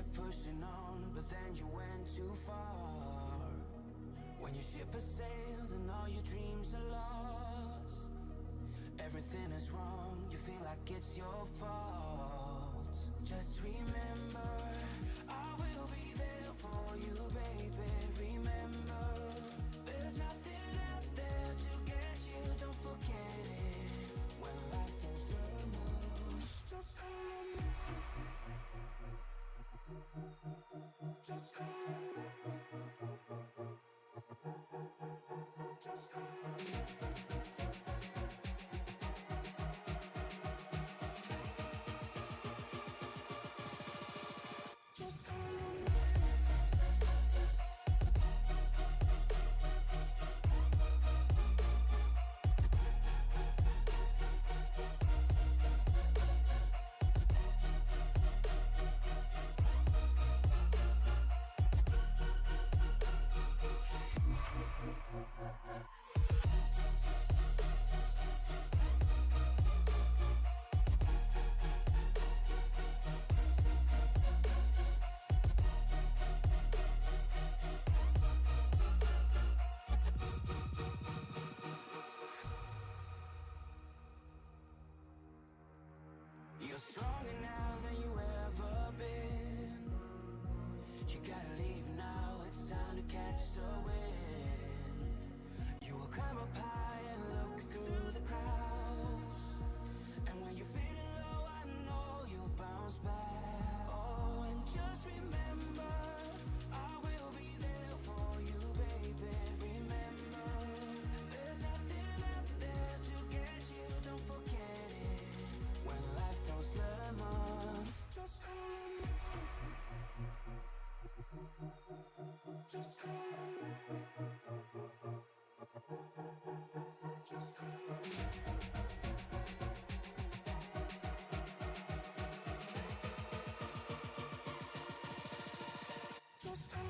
kept pushing on, but then you went too far. When your ship has sailed and all your dreams are lost, everything is wrong, you feel like it's your fault. Just remember, I will be there for you, baby. Remember, there's nothing out there to get you, don't forget it. When life throws lemons, just call me. Just call me. Just call me. Just call me. You're stronger now than you ever been. You gotta leave now, it's time to catch the wind. You will climb up high and look through the clouds, and when you're feeling low, I know you'll bounce back. Oh, and just remember, I will be there for you, baby. Remember, there's nothing out there to get you, don't forget it. When life throws lemons, just call me. Just call me. Just call me. Just call me.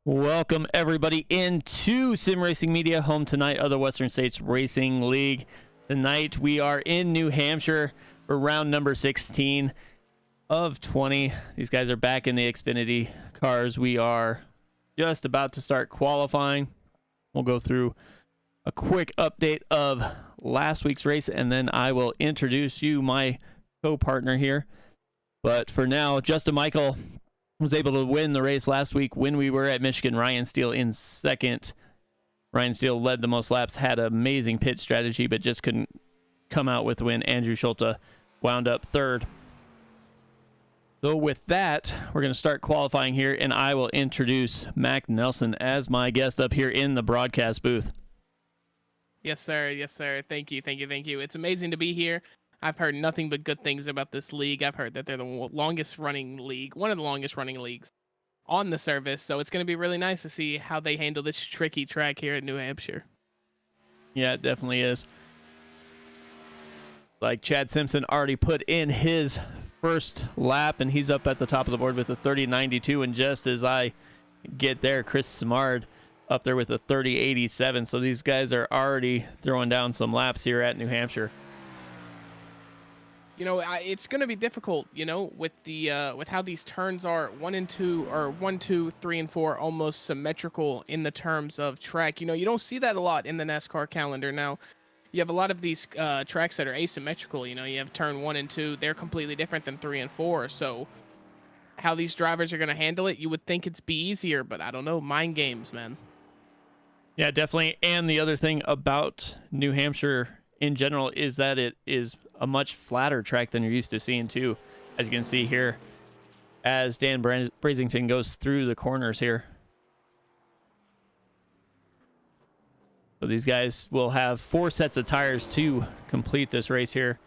Welcome everybody into Sim Racing Media, home tonight of the Western States Racing League. Tonight we are in New Hampshire for round number 16 of 20. These guys are back in the Xfinity cars. We are just about to start qualifying. We'll go through a quick update of last week's race, and then I will introduce you my co-partner here. But for now, Justin Michael was able to win the race last week when we were at Michigan. Ryan Steele in second. Ryan Steele led the most laps, had an amazing pit strategy, but just couldn't come out with the win. Andrew Schulte wound up third. So with that, we're going to start qualifying here, and I will introduce Mac Nelson as my guest up here in the broadcast booth. Yes, sir. Yes, sir. Thank you. Thank you. Thank you. It's amazing to be here. I've heard nothing but good things about this league. I've heard that they're the longest running league, one of the longest running leagues on the service. So it's going to be really nice to see how they handle this tricky track here in New Hampshire. Yeah, it definitely is. Like Chad Simpson already put in his first lap, and he's up at the top of the board with a 30.92. And just as I get there, Chris Simard up there with a 30.87. So these guys are already throwing down some laps here at New Hampshire. You know, it's going to be difficult, you know, with the with how these turns are 1 and 2 or 1, 2, 3, and 4 almost symmetrical in the terms of track. You know, you don't see that a lot in the NASCAR calendar. Now, you have a lot of these tracks that are asymmetrical. You know, you have turn 1 and 2; they're completely different than 3 and 4. So, how these drivers are going to handle it, you would think it's be easier, but I don't know. Mind games, man. Yeah, definitely. And the other thing about New Hampshire in general is that it is a much flatter track than you're used to seeing too. as you can see here, as Dan Brazington goes through the corners here. So these guys will have 4 sets of tires to complete this race here,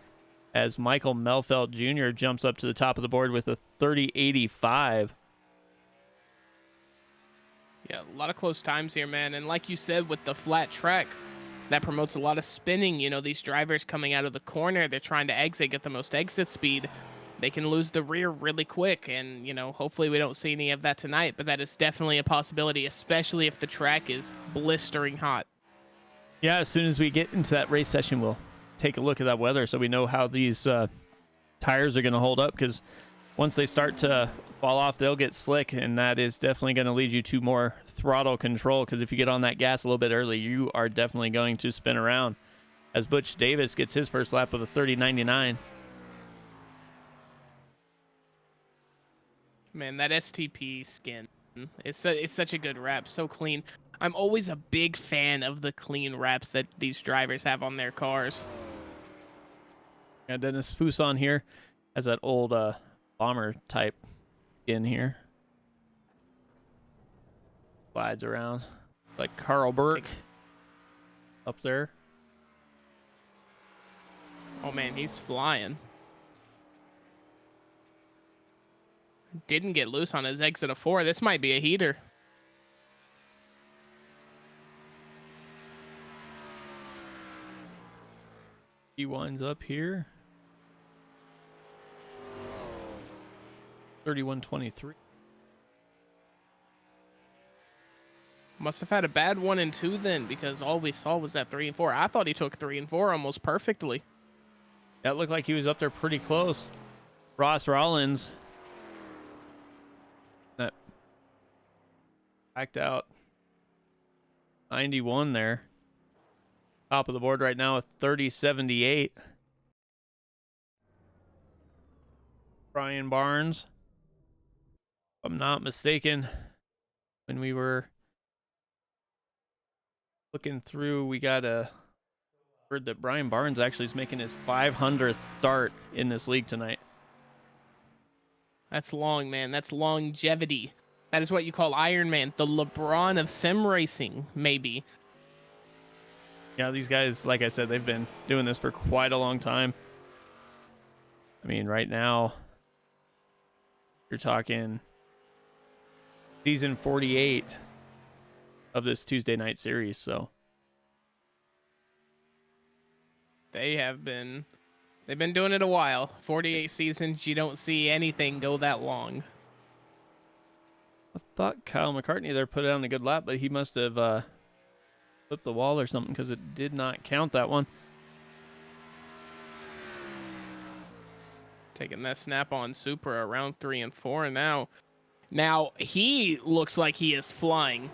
as Michael Melfeld Jr. jumps up to the top of the board with a 30.85. Yeah, a lot of close times here, man. And like you said, with the flat track, that promotes a lot of spinning. You know, these drivers coming out of the corner, they're trying to exit, get the most exit speed. They can lose the rear really quick. And, you know, hopefully we don't see any of that tonight. But that is definitely a possibility, especially if the track is blistering hot. Yeah, as soon as we get into that race session, we'll take a look at that weather so we know how these tires are going to hold up, because once they start to fall off, they'll get slick, and that is definitely going to lead you to more throttle control, because if you get on that gas a little bit early, you are definitely going to spin around, as Butch Davis gets his first lap with a 30.99. Man, that STP skin, it's such a good wrap, so clean. I'm always a big fan of the clean wraps that these drivers have on their cars. Yeah, Dennis Fuson here has that old bomber type in here. Slides around like Carl Burke up there. Oh man, he's flying. Didn't get loose on his exit of 4. This might be a heater. He winds up here. 31.23. Must have had a bad 1 and 2 then, because all we saw was that 3 and 4. I thought he took 3 and 4 almost perfectly. That looked like he was up there pretty close. Ross Rollins. That backed out 91 there. Top of the board right now with 30.78. Brian Barnes, if I'm not mistaken, when we were looking through, we got a word that Brian Barnes actually is making his 500th start in this league tonight. That's long, man. That's longevity. That is what you call Iron Man, the LeBron of sim racing, maybe. Yeah, these guys, like I said, they've been doing this for quite a long time. I mean, right now, you're talking season 48 of this Tuesday night series, so. They've been doing it a while. 48 seasons, you don't see anything go that long. I thought Kyle McCartney there put it on a good lap, but he must have flipped the wall or something, because it did not count that one. Taking that snap-on Supra around 3 and 4 now. Now, he looks like he is flying.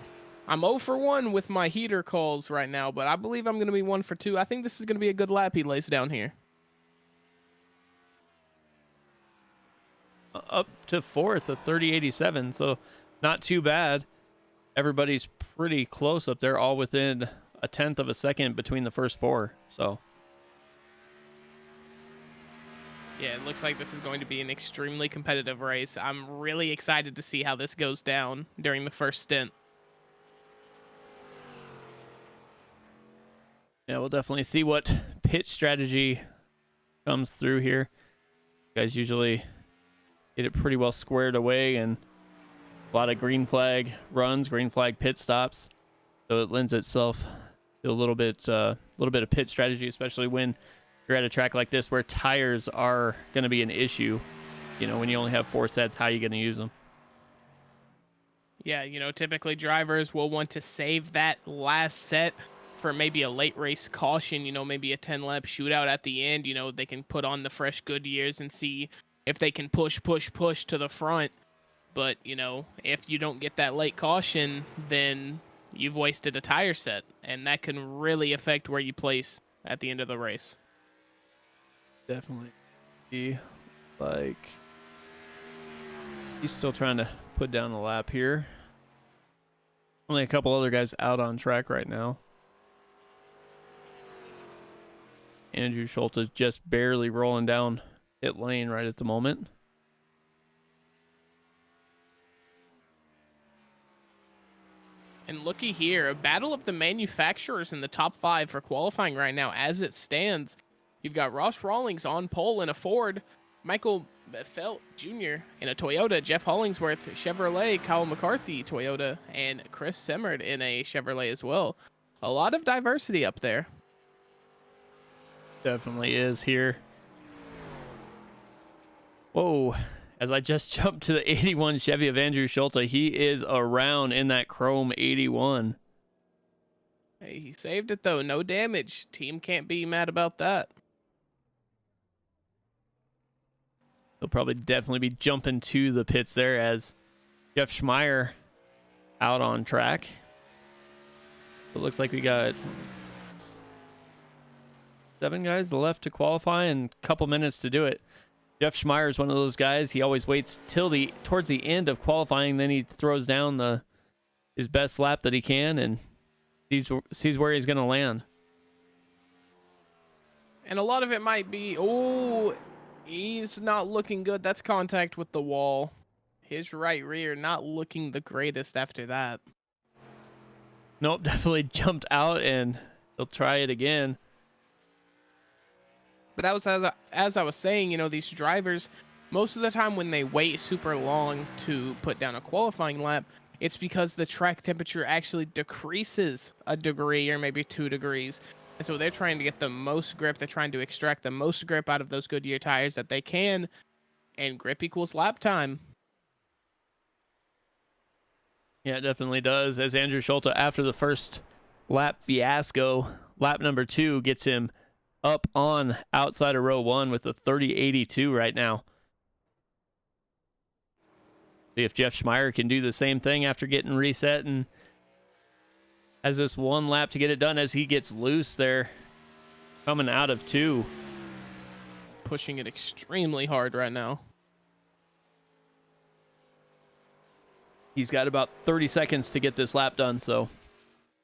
I'm 0 for 1 with my heater calls right now, but I believe I'm going to be 1 for 2. I think this is going to be a good lap he lays down here. Up to 4th, a 30.87, so not too bad. Everybody's pretty close up there, all within a 1/10 of a second between the first 4. So, yeah, it looks like this is going to be an extremely competitive race. I'm really excited to see how this goes down during the first stint. yeah, we'll definitely see what pit strategy comes through here. You guys usually get it pretty well squared away, and a lot of green flag runs, green flag pit stops. So it lends itself to a little bit of pit strategy, especially when you're at a track like this where tires are going to be an issue. You know, when you only have 4 sets, how are you going to use them? Yeah, you know, typically drivers will want to save that last set for maybe a late race caution, you know, maybe a 10-lap shootout at the end. You know, they can put on the fresh Goodyears and see if they can push to the front. But, you know, if you don't get that late caution, then you've wasted a tire set, and that can really affect where you place at the end of the race. Definitely. Be like, he's still trying to put down the lap here. Only a couple other guys out on track right now. Andrew Schultz is just barely rolling down pit lane right at the moment. And looky here, a battle of the manufacturers in the top 5 for qualifying right now as it stands. You've got Ross Rawlings on pole in a Ford, Michael Felt Jr. in a Toyota, Jeff Hollingsworth Chevrolet, Kyle McCarthy Toyota, and Chris Semmerd in a Chevrolet as well. A lot of diversity up there. Definitely is here. Whoa. As I just jumped to the 81 Chevy of Andrew Schulte, he is around in that chrome 81. Hey, he saved it though. No damage. Team can't be mad about that. He'll probably definitely be jumping to the pits there as Jeff Schmeier out on track. It looks like we got 7 guys left to qualify and a couple minutes to do it. Jeff Schmeier is one of those guys. He always waits till towards the end of qualifying, then he throws down his best lap that he can and sees where he's going to land. And a lot of it might be, he's not looking good. That's contact with the wall. His right rear not looking the greatest after that. Nope, definitely jumped out and he'll try it again. But that was as I was saying, these drivers, most of the time when they wait super long to put down a qualifying lap, it's because the track temperature actually decreases a degree or maybe 2 degrees. And so they're trying to get the most grip. They're trying to extract the most grip out of those Goodyear tires that they can. And grip equals lap time. Yeah, it definitely does. As Andrew Schulte, after the first lap fiasco, lap number 2 gets him up on outside of row 1 with a 30.82 right now. See if Jeff Schmeier can do the same thing after getting reset and has this 1 lap to get it done as he gets loose there coming out of 2. Pushing it extremely hard right now. He's got about 30 seconds to get this lap done, so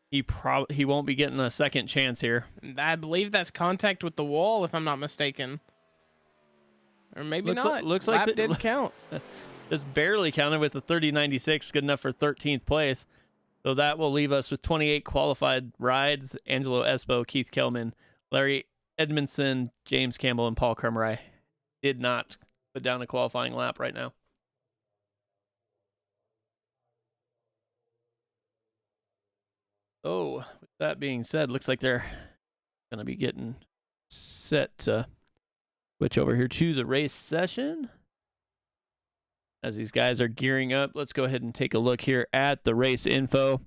he won't be getting a second chance here. I believe that's contact with the wall, if I'm not mistaken. Or maybe not. Looks lap like didn't count. Just barely counted with a 30.96, good enough for 13th place. So that will leave us with 28 qualified rides. Angelo Espo, Keith Kelman, Larry Edmondson, James Campbell, and Paul Kermeray did not put down a qualifying lap right now. Oh, with that being said, looks like they're going to be getting set to switch over here to the race session. As these guys are gearing up, let's go ahead and take a look here at the race info.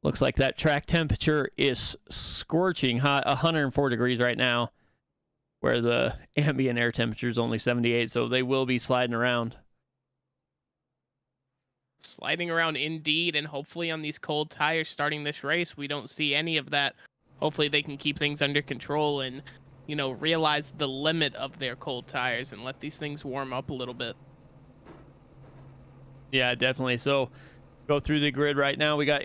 Looks like that track temperature is scorching hot, 104 degrees right now, where the ambient air temperature is only 78, so they will be sliding around. Sliding around indeed, and hopefully on these cold tires starting this race, we don't see any of that. Hopefully they can keep things under control and, realize the limit of their cold tires and let these things warm up a little bit. Yeah, definitely. So go through the grid right now. We got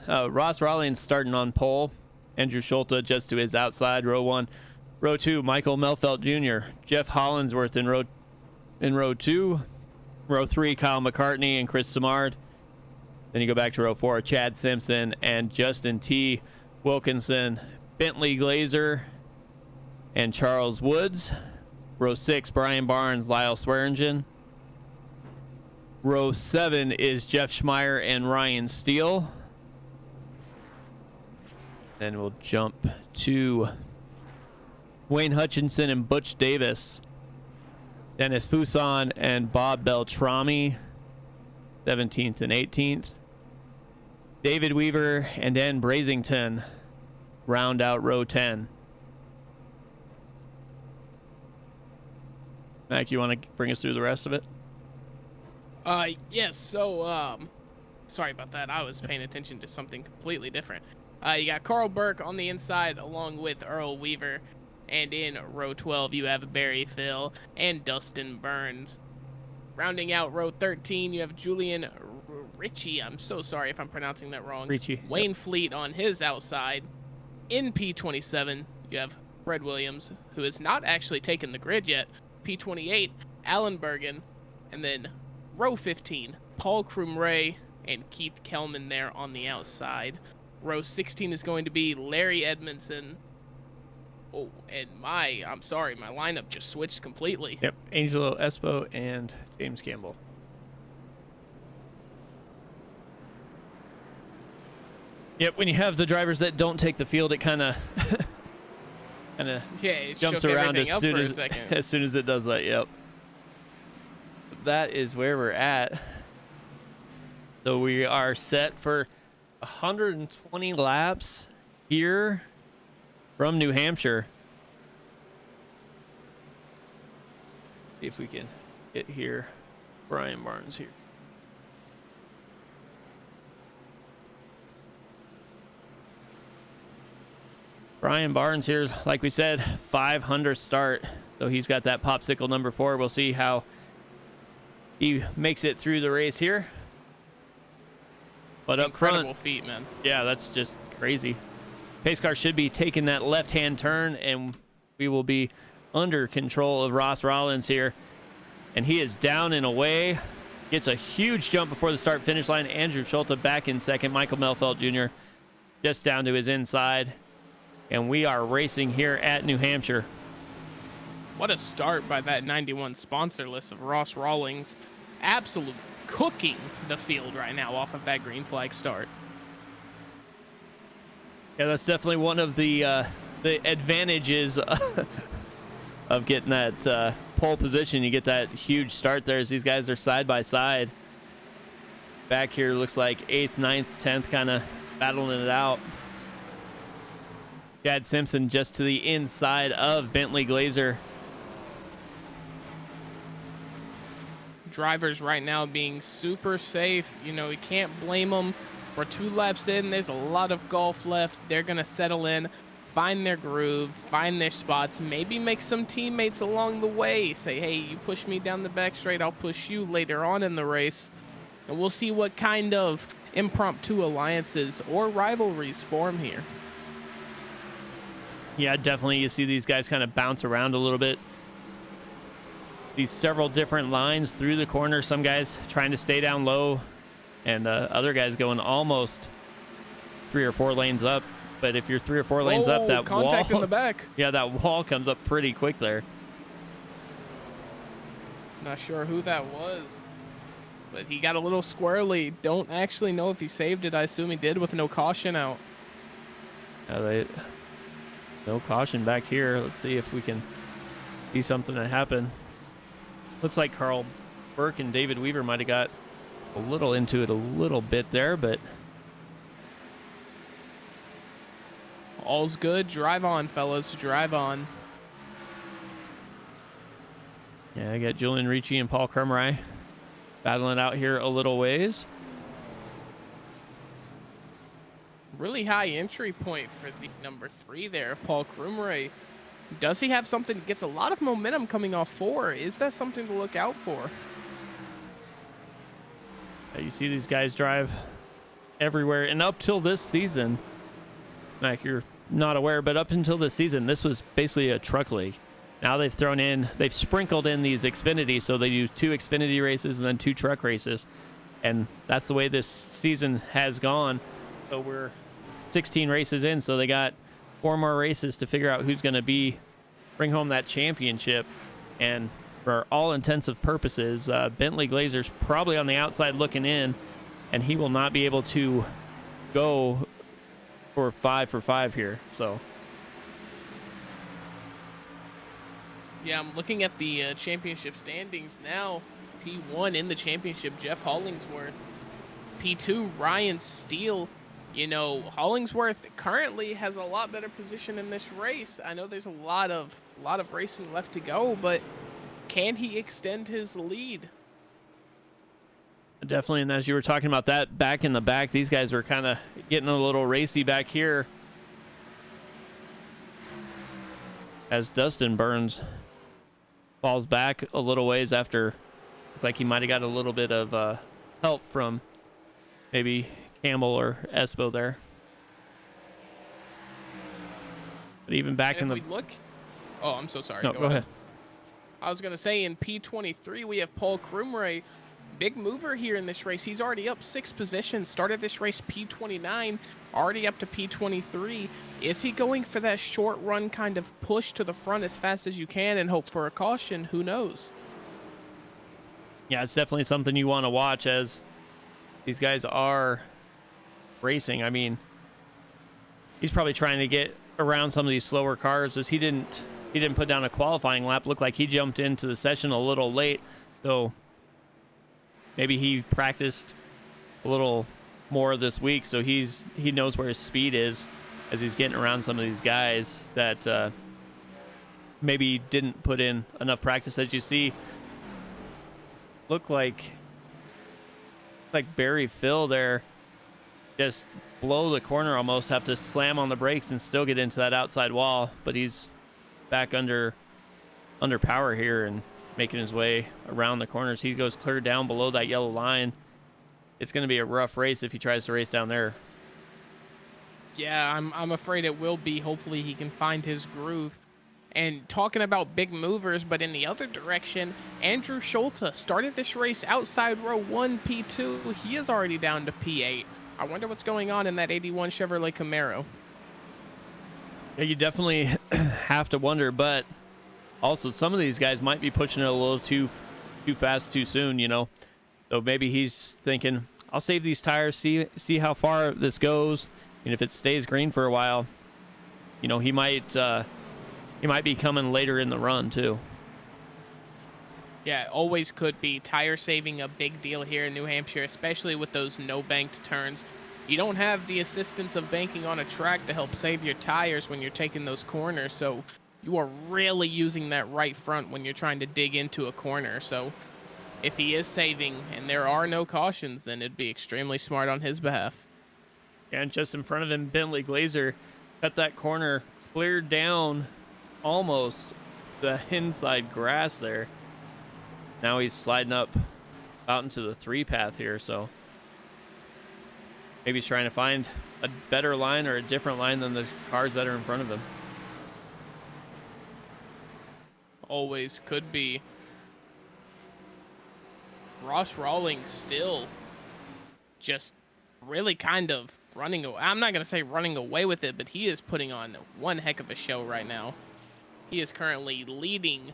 Ross Rawlings starting on pole. Andrew Schulte just to his outside, row 1. Row 2, Michael Melfelt Jr. Jeff Hollingsworth in row 2. Row 3, Kyle McCartney and Chris Semmerd. Then you go back to row 4, Chad Simpson and Justin T. Wilkinson, Bentley Glazer, and Charles Woods. Row 6, Brian Barnes, Lyle Swearingen. Row 7 is Jeff Schmeier and Ryan Steele. Then we'll jump to Wayne Hutchinson and Butch Davis. Dennis Fuson and Bob Beltrami, 17th and 18th. David Weaver and Dan Brazington round out row 10. Mac, you want to bring us through the rest of it? Yes. So, sorry about that. I was paying attention to something completely different. You got Carl Burke on the inside along with Earl Weaver. And in row 12, you have Barry Phil and Dustin Burns. Rounding out row 13, you have Julian Ritchie. I'm so sorry if I'm pronouncing that wrong. Ritchie. Wayne Fleet on his outside. In P27, you have Fred Williams, who has not actually taken the grid yet. P28, Alan Bergen. And then row 15, Paul Krumray, and Keith Kelman there on the outside. Row 16 is going to be Larry Edmondson. Oh, and I'm sorry, my lineup just switched completely. Yep, Angelo Espo and James Campbell. Yep, when you have the drivers that don't take the field, it kind of jumps around as soon as it does that. Yep. That is where we're at. So we are set for 120 laps here from New Hampshire. See if we can get here. Brian Barnes here. Brian Barnes here, like we said, 500 start. So he's got that popsicle number 4. We'll see how he makes it through the race here. But up front, incredible feat, man. Yeah, that's just crazy. Pace car should be taking that left-hand turn, and we will be under control of Ross Rollins here. And he is down and away. Gets a huge jump before the start-finish line. Andrew Schulte back in second. Michael Melfelt Jr. just down to his inside. And we are racing here at New Hampshire. What a start by that 91 sponsor list of Ross Rawlings. Absolute cooking the field right now off of that green flag start. Yeah, that's definitely one of the advantages of getting that pole position. You get that huge start there as these guys are side by side. Back here looks like 8th, 9th, 10th kind of battling it out. Chad Simpson just to the inside of Bentley Glazer. Drivers right now being super safe. You know, you can't blame them. We're 2 laps in. There's a lot of golf left. They're going to settle in, find their groove, find their spots, maybe make some teammates along the way. Say, hey, you push me down the back straight, I'll push you later on in the race. And we'll see what kind of impromptu alliances or rivalries form here. Yeah, definitely. You see these guys kind of bounce around a little bit. These several different lines through the corner. Some guys trying to stay down low, and other guys going almost 3 or 4 lanes up. But if you're 3 or 4 lanes up, that contact wall in the back. Yeah, that wall comes up pretty quick there. Not sure who that was, but he got a little squirrely. Don't actually know if he saved it. I assume he did with no caution out. No caution back here. Let's see if we can see something that happened. Looks like Carl Burke and David Weaver might have got a little into it a little bit there, but all's good. Drive on, fellas. Drive on. yeah, I got Julian Ricci and Paul Krumrei battling it out here a little ways. Really high entry point for the number 3 there, Paul Krumrei. Does he have something? Gets a lot of momentum coming off 4. Is that something to look out for? You see these guys drive everywhere, and up till this season, Mac, you're not aware, but up until this season, this was basically a truck league. Now they've sprinkled in these Xfinity, so they do 2 Xfinity races and then 2 truck races, and that's the way this season has gone. So we're 16 races in, so they got 4 more races to figure out who's going to bring home that championship. And for all intensive purposes, Bentley Glazer's probably on the outside looking in, and he will not be able to go for 5 for 5 here. So yeah, I'm looking at the championship standings now. P1 in the championship, Jeff Hollingsworth. P2, Ryan Steele. You know, Hollingsworth currently has a lot better position in this race. I know there's a lot of racing left to go, but can he extend his lead? Definitely, and as you were talking about that back in the back, these guys were kind of getting a little racy back here. As Dustin Burns falls back a little ways after, looks like he might have got a little bit of help from maybe Campbell or Espo there. But even back in the... look... Oh, I'm so sorry. No, go ahead. I was going to say in P23, we have Paul Krumrei big mover here in this race. He's already up 6 positions. Started this race P29, already up to P23. Is he going for that short run kind of push to the front as fast as you can and hope for a caution? Who knows? Yeah, it's definitely something you want to watch as these guys are racing. I mean, he's probably trying to get around some of these slower cars as he didn't put down a qualifying lap. Looked like he jumped into the session a little late, so maybe he practiced a little more this week, so he knows where his speed is as he's getting around some of these guys that maybe didn't put in enough practice. As you see, look like Barry Phil there just blow the corner, almost have to slam on the brakes and still get into that outside wall, but he's back under power here and making his way around the corners. He goes clear down below that yellow line. It's going to be a rough race if he tries to race down there. Yeah, I'm afraid it will be. Hopefully he can find his groove. And talking about big movers, but in the other direction, Andrew Schulte started this race outside row 1, P2. He is already down to P8. I wonder what's going on in that 81 Chevrolet Camaro. Yeah, you definitely have to wonder, but also some of these guys might be pushing it a little too fast too soon, you know. So maybe he's thinking, I'll save these tires, see how far this goes, and if it stays green for a while, you know, he might be coming later in the run too. Yeah, always could be. Tire saving a big deal here in New Hampshire, especially with those no banked turns. You don't have the assistance of banking on a track to help save your tires when you're taking those corners, so you are really using that right front when you're trying to dig into a corner. So if he is saving and there are no cautions, then it'd be extremely smart on his behalf. And just in front of him, Bentley Glazer cut that corner, cleared down almost the inside grass there. Now he's sliding up out into the 3 path here, so maybe he's trying to find a better line or a different line than the cars that are in front of him. Always could be. Ross Rawlings still just really kind of running away. I'm not going to say running away with it, but he is putting on one heck of a show right now. He is currently leading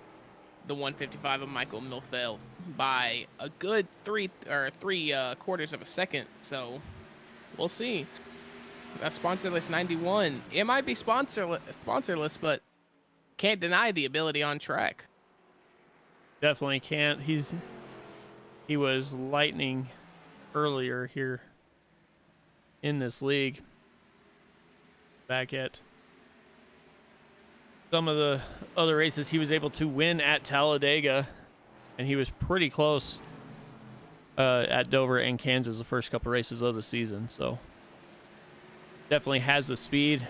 the 155 of Michael Milfeld by a good three quarters of a second. So we'll see. That's sponsorless 91. It might be sponsorless, but can't deny the ability on track. Definitely can't. He was lightning earlier here in this league. Back at some of the other races he was able to win at Talladega, and he was pretty close at Dover and Kansas the first couple races of the season. So definitely has the speed.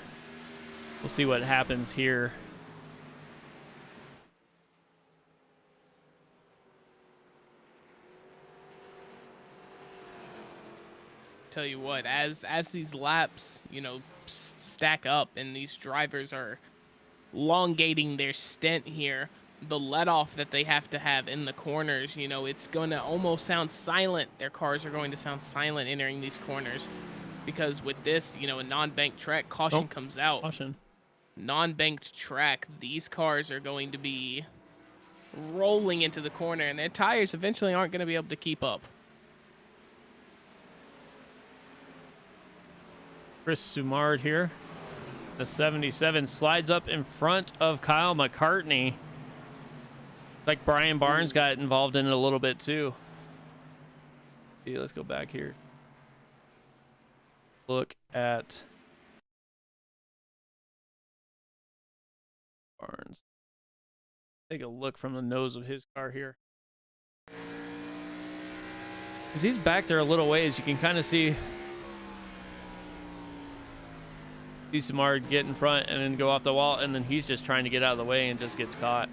We'll see what happens here. Tell you what, as these laps, you know, stack up and these drivers are elongating their stint here, the let off that they have to have in the corners, you know, it's going to almost sound silent. Their cars are going to sound silent entering these corners, because with this, you know, a non-banked track, caution comes out. Caution. Non-banked track, these cars are going to be rolling into the corner, and their tires eventually aren't going to be able to keep up. Chris Sumard here. The 77 slides up in front of Kyle McCartney. Like Brian Barnes got involved in it a little bit too. See, let's go back here. Look at Barnes. Take a look from the nose of his car here. Because he's back there a little ways. You can kind of see Samard get in front and then go off the wall, and then he's just trying to get out of the way and just gets caught.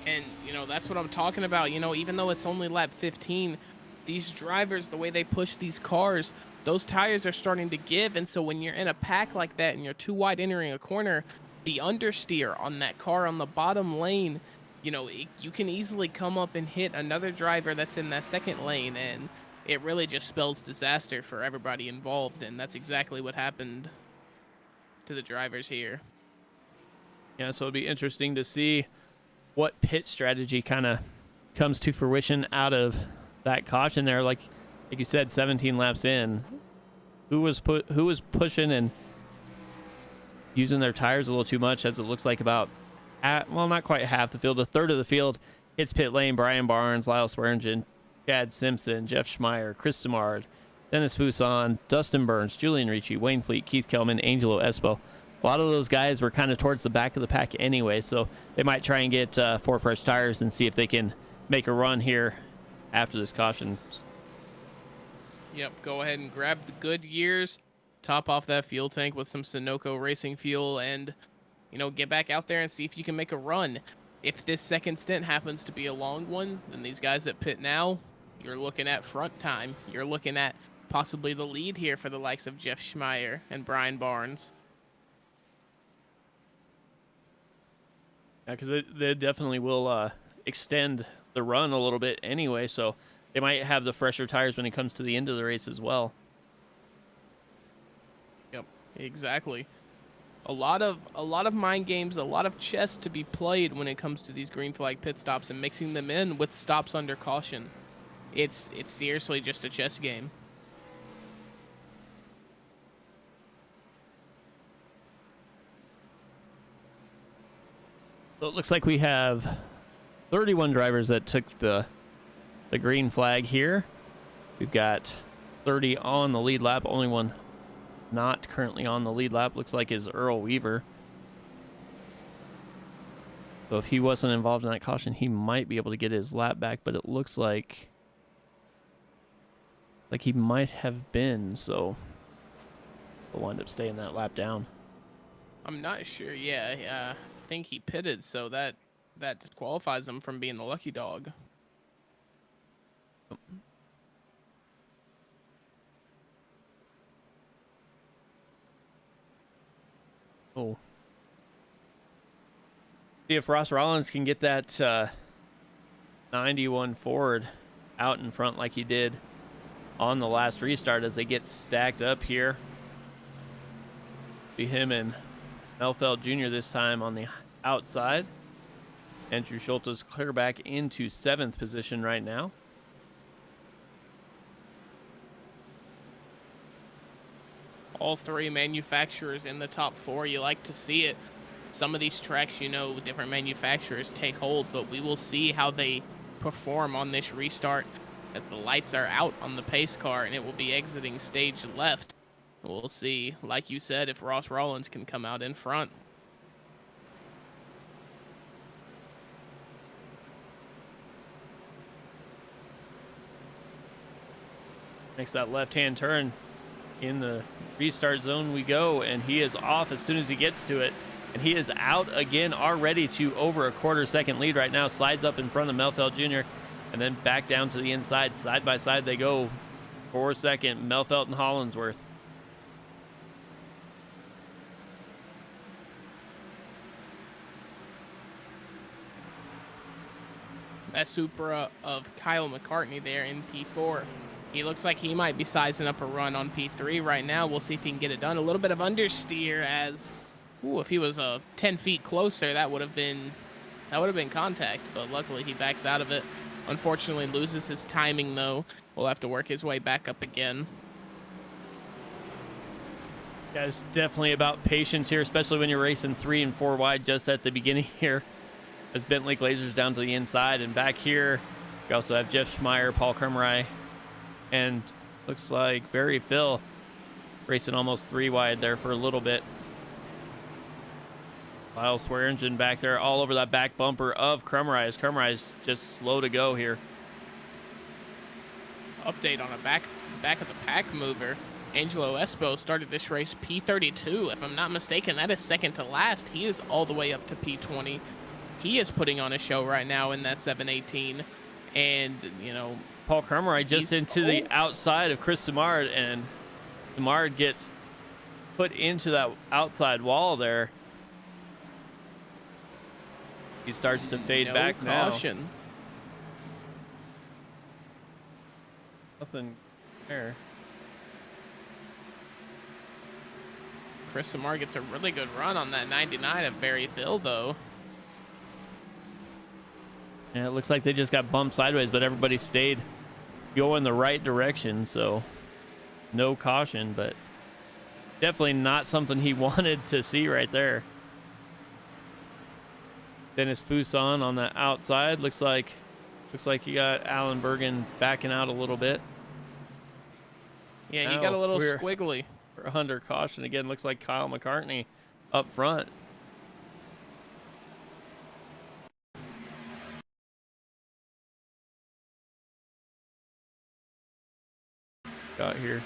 And, you know, that's what I'm talking about. You know, even though it's only lap 15, these drivers, the way they push these cars, those tires are starting to give. And so when you're in a pack like that and you're too wide entering a corner, the understeer on that car on the bottom lane you can easily come up and hit another driver that's in that second lane, and it really just spells disaster for everybody involved, and that's exactly what happened to the drivers here. Yeah, so it'll be interesting to see what pit strategy kind of comes to fruition out of that caution there. Like you said, 17 laps in, who was pushing and using their tires a little too much, as it looks like about not quite half the field, a third of the field hits pit lane. Brian Barnes, Lyle Swearingen, Chad Simpson, Jeff Schmeier, Chris Simard, Dennis Fuson, Dustin Burns, Julian Ricci, Wayne Fleet, Keith Kelman, Angelo Espo. A lot of those guys were kind of towards the back of the pack anyway, so they might try and get 4 fresh tires and see if they can make a run here after this caution. Yep, go ahead and grab the good years, top off that fuel tank with some Sunoco racing fuel, and get back out there and see if you can make a run. If this second stint happens to be a long one, then these guys at pit now, you're looking at front time. You're looking at possibly the lead here for the likes of Jeff Schmeier and Brian Barnes. Yeah, because they definitely will extend the run a little bit anyway, so they might have the fresher tires when it comes to the end of the race as well. Yep, exactly. A lot of mind games, a lot of chess to be played when it comes to these green flag pit stops and mixing them in with stops under caution. It's seriously just a chess game. So it looks like we have 31 drivers that took the green flag here. We've got 30 on the lead lap. Only one not currently on the lead lap looks like is Earl Weaver. So if he wasn't involved in that caution, he might be able to get his lap back, but it looks like he might have been, so we'll wind up staying that lap down. I'm not sure. Yeah, I think he pitted, so that disqualifies him from being the lucky dog. Oh. See if Ross Rollins can get that 91 Ford out in front like he did on the last restart as they get stacked up here. Be him and Melfeld Jr. this time on the outside. Andrew Schultes clear back into 7th position right now. All 3 manufacturers in the top 4. You like to see it. Some of these tracks, different manufacturers take hold, but we will see how they perform on this restart as the lights are out on the pace car and it will be exiting stage left. We'll see, like you said, if Ross Rollins can come out in front. Makes that left-hand turn. In the restart zone we go, and he is off as soon as he gets to it. And he is out again, already to over a quarter-second lead right now. Slides up in front of Melfeld Jr. and then back down to the inside. Side by side they go for second, Melfeld and Hollinsworth. That Supra of Kyle McCartney there in P4. He looks like he might be sizing up a run on P3 right now. We'll see if he can get it done. A little bit of understeer as, if he was 10 feet closer, that would have been contact. But luckily he backs out of it. Unfortunately loses his timing though. Will have to work his way back up again. Yeah, it's definitely about patience here, especially when you're racing 3 and 4 wide just at the beginning here. As Bentley lasers down to the inside, and back here we also have Jeff Schmeier, Paul Krumrei, and looks like Barry Phil racing almost 3 wide there for a little bit. Lyle Swearingen back there all over that back bumper of Krumrei, as Krumrei's just slow to go here. Update on a back of the pack mover. Angelo Espo started this race P32. If I'm not mistaken, that is second to last. He is all the way up to P20. He is putting on a show right now in that 718. And, Paul Krumrei just into the outside of Chris Simard, and Simard gets put into that outside wall there. He starts to fade No back caution. now. Nothing there. Chris Samar gets a really good run on that 99 at Berryville, though. Yeah, it looks like they just got bumped sideways, but everybody stayed going the right direction, so no caution, but definitely not something he wanted to see right there. Dennis Fuson on the outside. Looks like you got Alan Bergen backing out a little bit. Yeah, he Now got a little we're squiggly. under caution again. Looks like Kyle McCartney up front. Got here.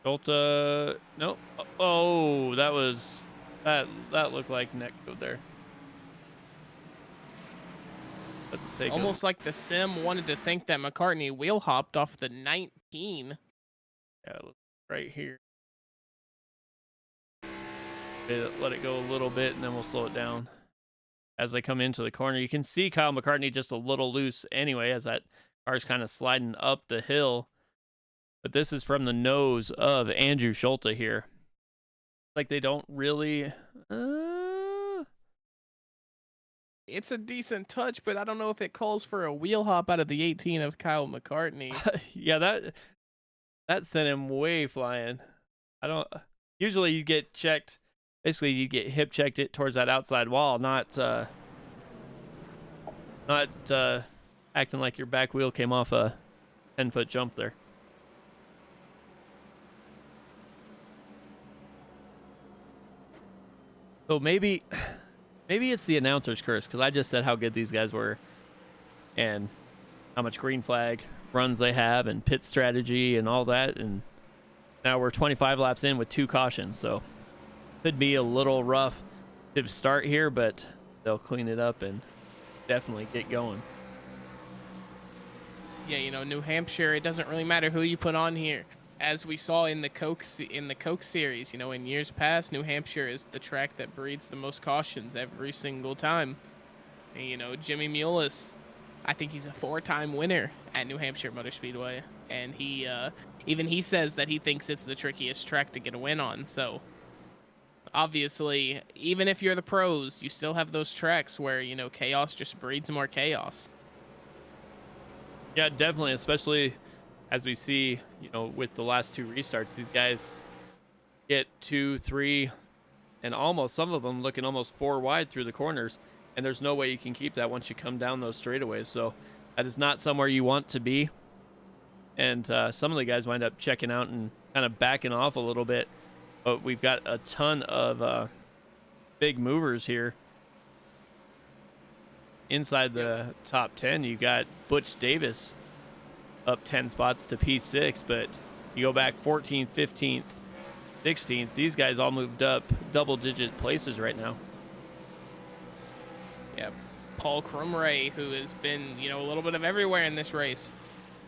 Jolta, nope. Oh, that looked like neck code there. Let's take Almost like the sim wanted to think that McCartney wheel hopped off the 19. Yeah, right here. Let it go a little bit, and then we'll slow it down as they come into the corner. You can see Kyle McCartney just a little loose anyway, as that car's kind of sliding up the hill. But this is from the nose of Andrew Schulte here. Like they don't really... It's a decent touch, but I don't know if it calls for a wheel hop out of the 18 of Kyle McCartney. Yeah, that sent him way flying. I don't... Usually you get checked... Basically, you get hip checked it towards that outside wall, not acting like your back wheel came off a 10-foot jump there. So maybe it's the announcer's curse, because I just said how good these guys were and how much green flag runs they have and pit strategy and all that, and now we're 25 laps in with 2 cautions, so could be a little rough to start here, but they'll clean it up and definitely get going. Yeah, you know, New Hampshire, it doesn't really matter who you put on here. As we saw in the Coke series, you know, in years past, New Hampshire is the track that breeds the most cautions every single time. And, you know, Jimmy Mullis, I think he's a 4-time winner at New Hampshire Motor Speedway, and he even he says that he thinks it's the trickiest track to get a win on. So obviously, even if you're the pros, you still have those tracks where, you know, chaos just breeds more chaos. Yeah, definitely, especially as we see, you know, with the last 2 restarts, these guys get 2, 3, and almost some of them looking almost 4 wide through the corners, and there's no way you can keep that once you come down those straightaways. So that is not somewhere you want to be. And some of the guys wind up checking out and kind of backing off a little bit. But we've got a ton of big movers here. Inside the top 10, you got Butch Davis up 10 spots to P6, but you go back 14th, 15th, 16th. These guys all moved up double-digit places right now. Yeah, Paul Crumray, who has been, you know, a little bit of everywhere in this race.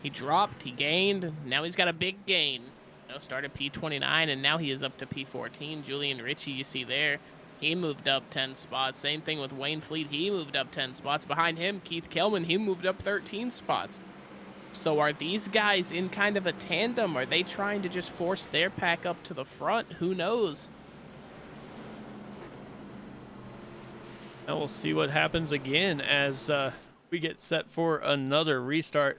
He dropped, he gained, now he's got a big gain. You know, started P29, and now he is up to P14. Julian Ritchie, you see there, he moved up 10 spots. Same thing with Wayne Fleet, he moved up 10 spots. Behind him, Keith Kelman, he moved up 13 spots. So are these guys in kind of a tandem? Are they trying to just force their pack up to the front? Who knows? Now we'll see what happens again as we get set for another restart.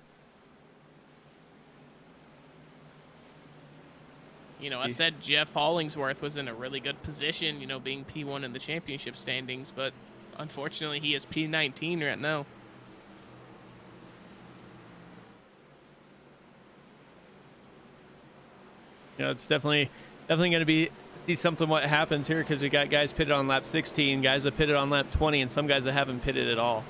You know, I said Jeff Hollingsworth was in a really good position, you know, being P1 in the championship standings, but unfortunately he is P19 right now. You know, it's definitely going to see something what happens here, because we got guys pitted on lap 16, guys that pitted on lap 20, and some guys that haven't pitted at all.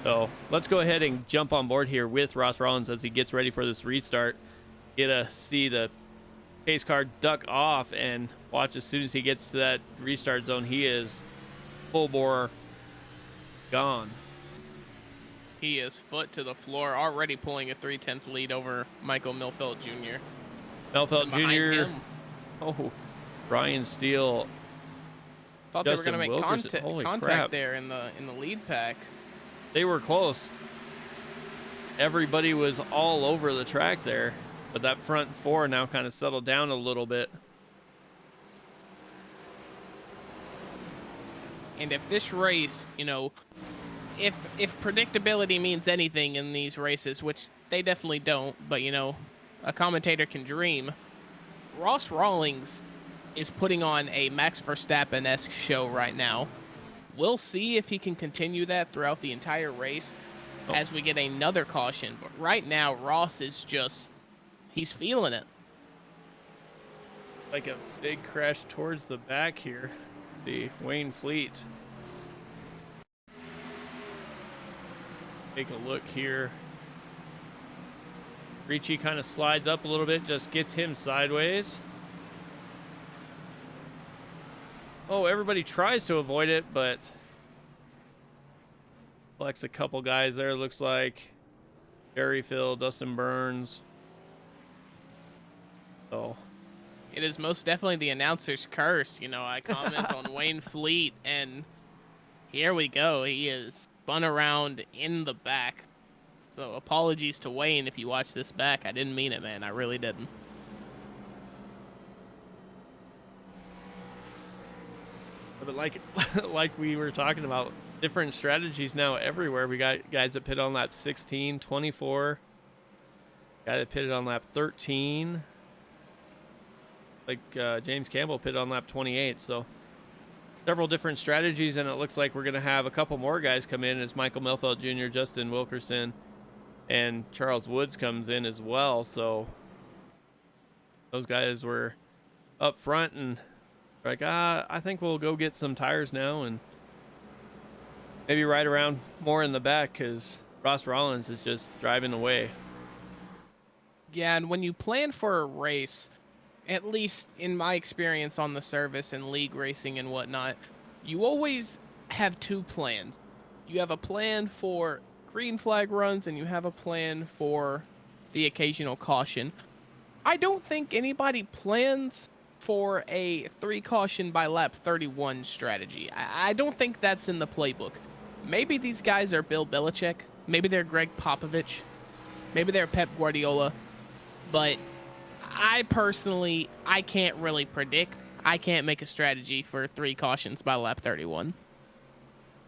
So let's go ahead and jump on board here with Ross Rollins as he gets ready for this restart. Get to see the pace car duck off, and watch as soon as he gets to that restart zone, he is full bore gone. He is foot to the floor, already pulling a 3/10 lead over Michael Milfeld Jr. Milfeld Jr. Him, Oh, Ryan Steele. Thought they were Justin going to make Wilkerson. Holy contact crap. there in the lead pack. They were close. Everybody was all over the track there, but that front four now kind of settled down a little bit. And if this race, you know, if predictability means anything in these races, which they definitely don't, but, you know, a commentator can dream, Ross Rawlings is putting on a Max Verstappen-esque show right now. We'll see if he can continue that throughout the entire race as we get another caution. But right now, Ross is just, he's feeling it. Like a big crash towards the back here. The Wayne Fleet. Take a look here. Ricci kind of slides up a little bit, just gets him sideways. Oh, everybody tries to avoid it, but collects a couple guys there, looks like. Gary Phil, Dustin Burns. Oh. It is most definitely the announcer's curse. You know, I comment on Wayne Fleet, and here we go. He is spun around in the back. So apologies to Wayne if you watch this back. I didn't mean it, man. I really didn't. But like we were talking about, different strategies now everywhere. We got guys that pit on lap 16, 24. Guy that pitted on lap 13. Like James Campbell pitted on lap 28. So several different strategies, and it looks like we're going to have a couple more guys come in as Michael Melfeld Jr., Justin Wilkerson, and Charles Woods comes in as well. So those guys were up front and like, I think we'll go get some tires now and maybe ride around more in the back because Ross Rollins is just driving away. Yeah, and when you plan for a race, at least in my experience on the service and league racing and whatnot, you always have two plans. You have a plan for green flag runs and you have a plan for the occasional caution. I don't think anybody plans for a 3 caution by lap 31 strategy. I don't think that's in the playbook. Maybe these guys are Bill Belichick. Maybe they're Greg Popovich. Maybe they're Pep Guardiola. But I personally, I can't really predict. I can't make a strategy for 3 cautions by lap 31.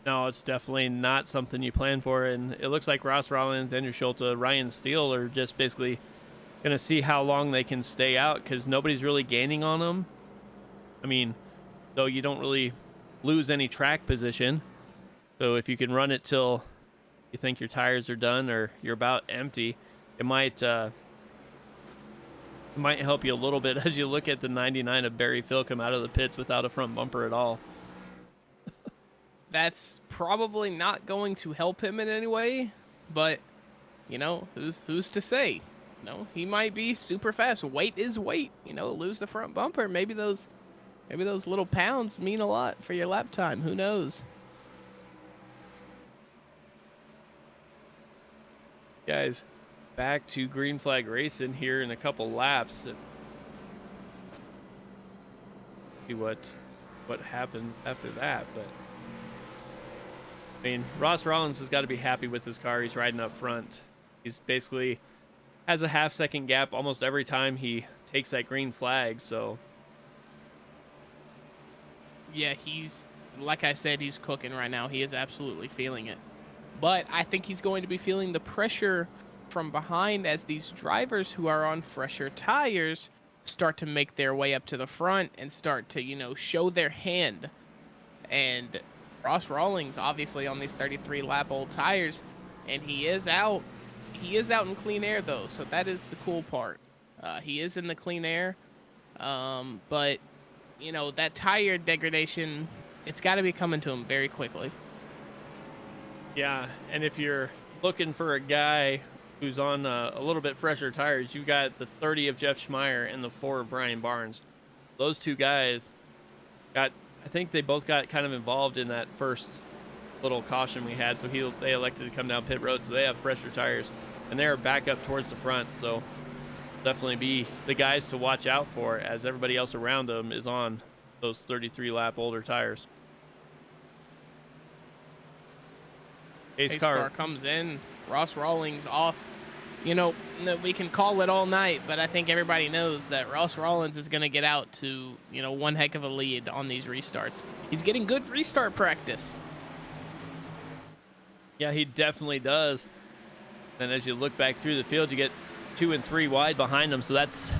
No, it's definitely not something you plan for. And it looks like Ross Rollins, Andrew Schulte, Ryan Steele are just basically going to see how long they can stay out because nobody's really gaining on them. I mean, though you don't really lose any track position. So if you can run it till you think your tires are done or you're about empty, it might help you a little bit as you look at the 99 of Barry Phil come out of the pits without a front bumper at all. That's probably not going to help him in any way, but you know, who's to say? You know, he might be super fast. Weight is weight. You know, lose the front bumper. Maybe those little pounds mean a lot for your lap time. Who knows? Guys, back to green flag racing here in a couple laps. See what happens after that. But I mean, Ross Rollins has got to be happy with his car. He's riding up front. He's basically has a half-second gap almost every time he takes that green flag. So yeah, he's, like I said, he's cooking right now. He is absolutely feeling it. But I think he's going to be feeling the pressure from behind as these drivers who are on fresher tires start to make their way up to the front and start to, you know, show their hand. And Ross Rawlings, obviously on these 33-lap-old tires, and he is out. He is out in clean air, though, so that is the cool part. He is in the clean air, but, you know, that tire degradation, it's got to be coming to him very quickly. yeah, and if you're looking for a guy who's on a little bit fresher tires, you got the 30 of Jeff Schmeier and the 4 of Brian Barnes. Those two guys got, I think they both got kind of involved in that first little caution we had, so they elected to come down pit road, so they have fresher tires, and they're back up towards the front. So definitely be the guys to watch out for, as everybody else around them is on those 33 lap older tires. Pace car comes in. Ross Rawlings off. You know, we can call it all night, but I think everybody knows that Ross Rawlings is going to get out to, you know, one heck of a lead on these restarts. He's getting good restart practice. Yeah, he definitely does. And as you look back through the field, you get 2 and 3 wide behind him, so that's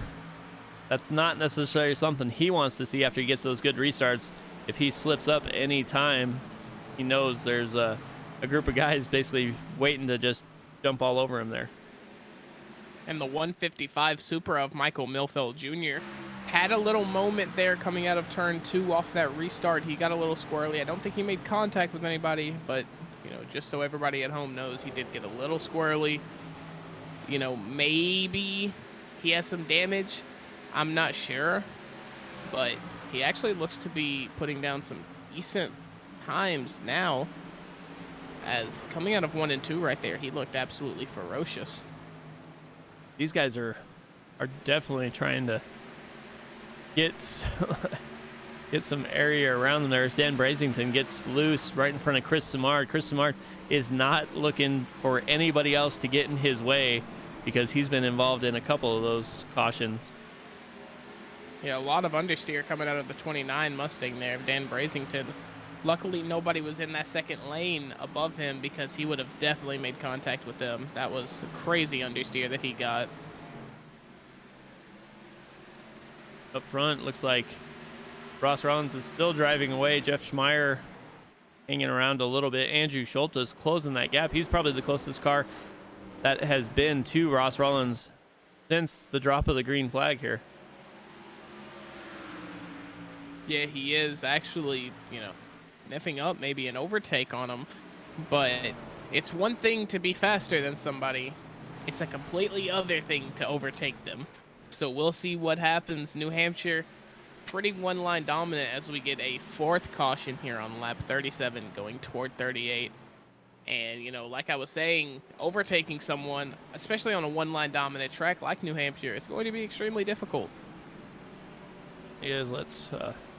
not necessarily something he wants to see after he gets those good restarts. If he slips up any time, he knows there's a group of guys basically waiting to just jump all over him there. And the 155 Supra of Michael Milfeld Jr. had a little moment there coming out of turn 2 off that restart. He got a little squirrely. I don't think he made contact with anybody, but, you know, just so everybody at home knows, he did get a little squirrely. You know, maybe he has some damage. I'm not sure, but he actually looks to be putting down some decent times now, as coming out of 1 and 2 right there, he looked absolutely ferocious. These guys are definitely trying to get some area around them there. As Dan Brasington gets loose right in front of Chris Simard. Chris Simard is not looking for anybody else to get in his way, because he's been involved in a couple of those cautions. Yeah, a lot of understeer coming out of the 29 Mustang there, Dan Brasington. Luckily, nobody was in that second lane above him, because he would have definitely made contact with them. That was a crazy understeer that he got. Up front, looks like Ross Rollins is still driving away. Jeff Schmeier hanging around a little bit. Andrew Schultes closing that gap. He's probably the closest car that has been to Ross Rollins since the drop of the green flag here. Yeah, he is actually, you know, niffing up maybe an overtake on him, but it's one thing to be faster than somebody. It's a completely other thing to overtake them. So we'll see what happens. New Hampshire, pretty one-line dominant as we get a 4th caution here on lap 37 going toward 38. And, you know, like I was saying, overtaking someone, especially on a one-line dominant track like New Hampshire, it's going to be extremely difficult. It is. Let's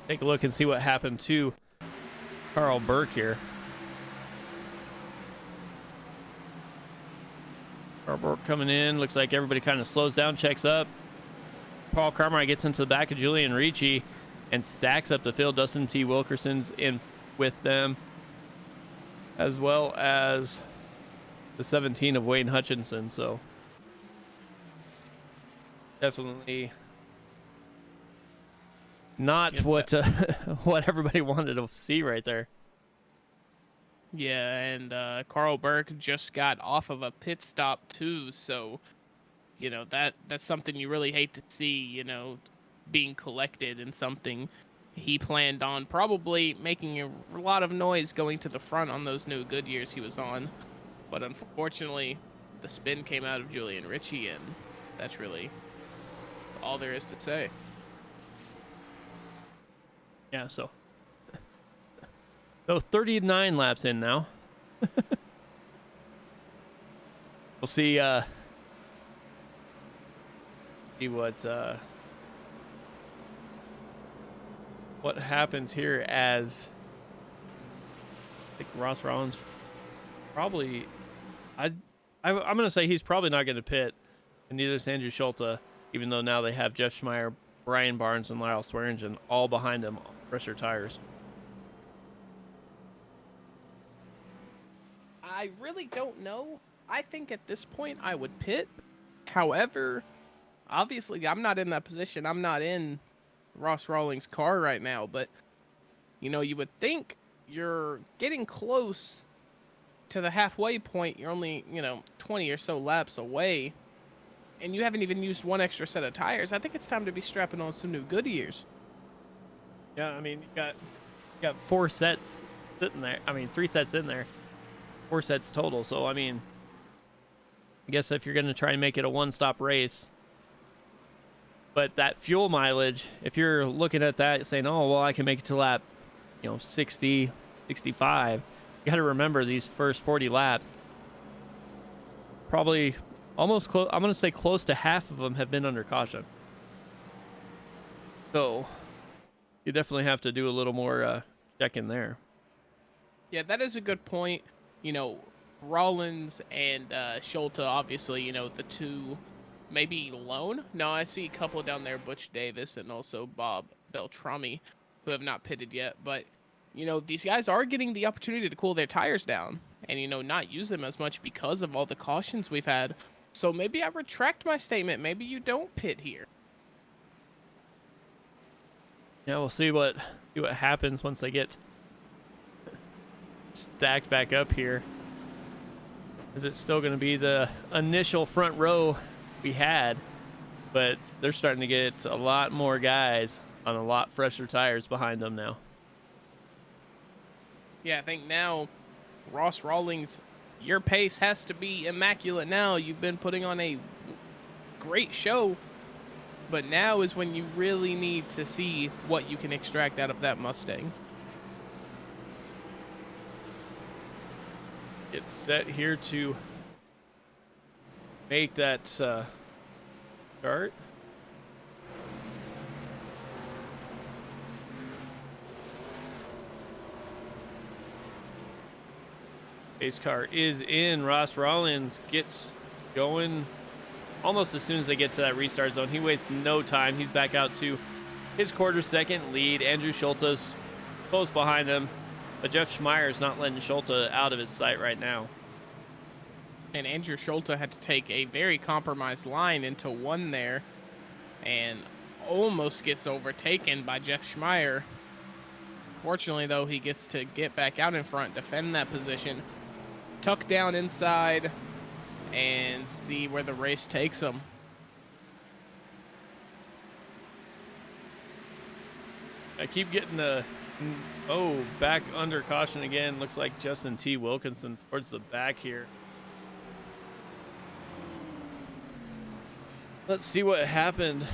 take a look and see what happened to Carl Burke here. Carl Burke coming in. Looks like everybody kind of slows down, checks up. Paul Carmine gets into the back of Julian Ricci and stacks up the field. Dustin T. Wilkerson's in with them, as well as the 17 of Wayne Hutchinson. So definitely not what everybody wanted to see right there. Yeah, and Carl Burke just got off of a pit stop too, so, you know, that's something you really hate to see, you know, being collected and something he planned on probably making a lot of noise going to the front on those new Goodyears he was on. But unfortunately, the spin came out of Julian Ricci, and that's really all there is to say. Yeah, so 39 laps in now. We'll see what happens here, as I think Ross Rollins probably, I'm going to say he's probably not going to pit, and neither is Andrew Schulte, even though now they have Jeff Schmeier, Brian Barnes, and Lyle Swearingen all behind him on fresher tires. I really don't know. I think at this point I would pit. However, obviously I'm not in that position. I'm not in Ross Rawlings' car right now, but, you know, you would think you're getting close to the halfway point. You're only, you know, 20 or so laps away, and you haven't even used one extra set of tires. I think it's time to be strapping on some new Goodyears. Yeah, I mean, you got 4 sets sitting there. I mean, 3 sets in there. 4 sets total. So, I mean, I guess if you're going to try and make it a one-stop race, but that fuel mileage, if you're looking at that saying, oh, well, I can make it to lap, 60, 65, you got to remember these first 40 laps, probably almost close. I'm going to say close to half of them have been under caution. So you definitely have to do a little more checking there. Yeah, that is a good point. You know, Rollins and Schulte, obviously, you know, the two, maybe Lone. No, I see a couple down there, Butch Davis and also Bob Beltrami, who have not pitted yet. But, you know, these guys are getting the opportunity to cool their tires down and, you know, not use them as much because of all the cautions we've had. So maybe I retract my statement. Maybe you don't pit here. Yeah, we'll see what happens once they get stacked back up here. Is it still going to be the initial front row we had? But they're starting to get a lot more guys on a lot fresher tires behind them now. Yeah, I think now, Ross Rawlings, your pace has to be immaculate now. You've been putting on a great show, but now is when you really need to see what you can extract out of that Mustang. It's set here to make that start. Pace car is in. Ross Rollins gets going almost as soon as they get to that restart zone. He wastes no time. He's back out to his quarter-second lead. Andrew Schulte's close behind him, but Jeff Schmeier is not letting Schulte out of his sight right now. And Andrew Schulte had to take a very compromised line into one there and almost gets overtaken by Jeff Schmeier. Fortunately, though, he gets to get back out in front, defend that position, tuck down inside, and see where the race takes him. I keep getting the back under caution again. Looks like Justin T. Wilkinson towards the back here. Let's see what happened.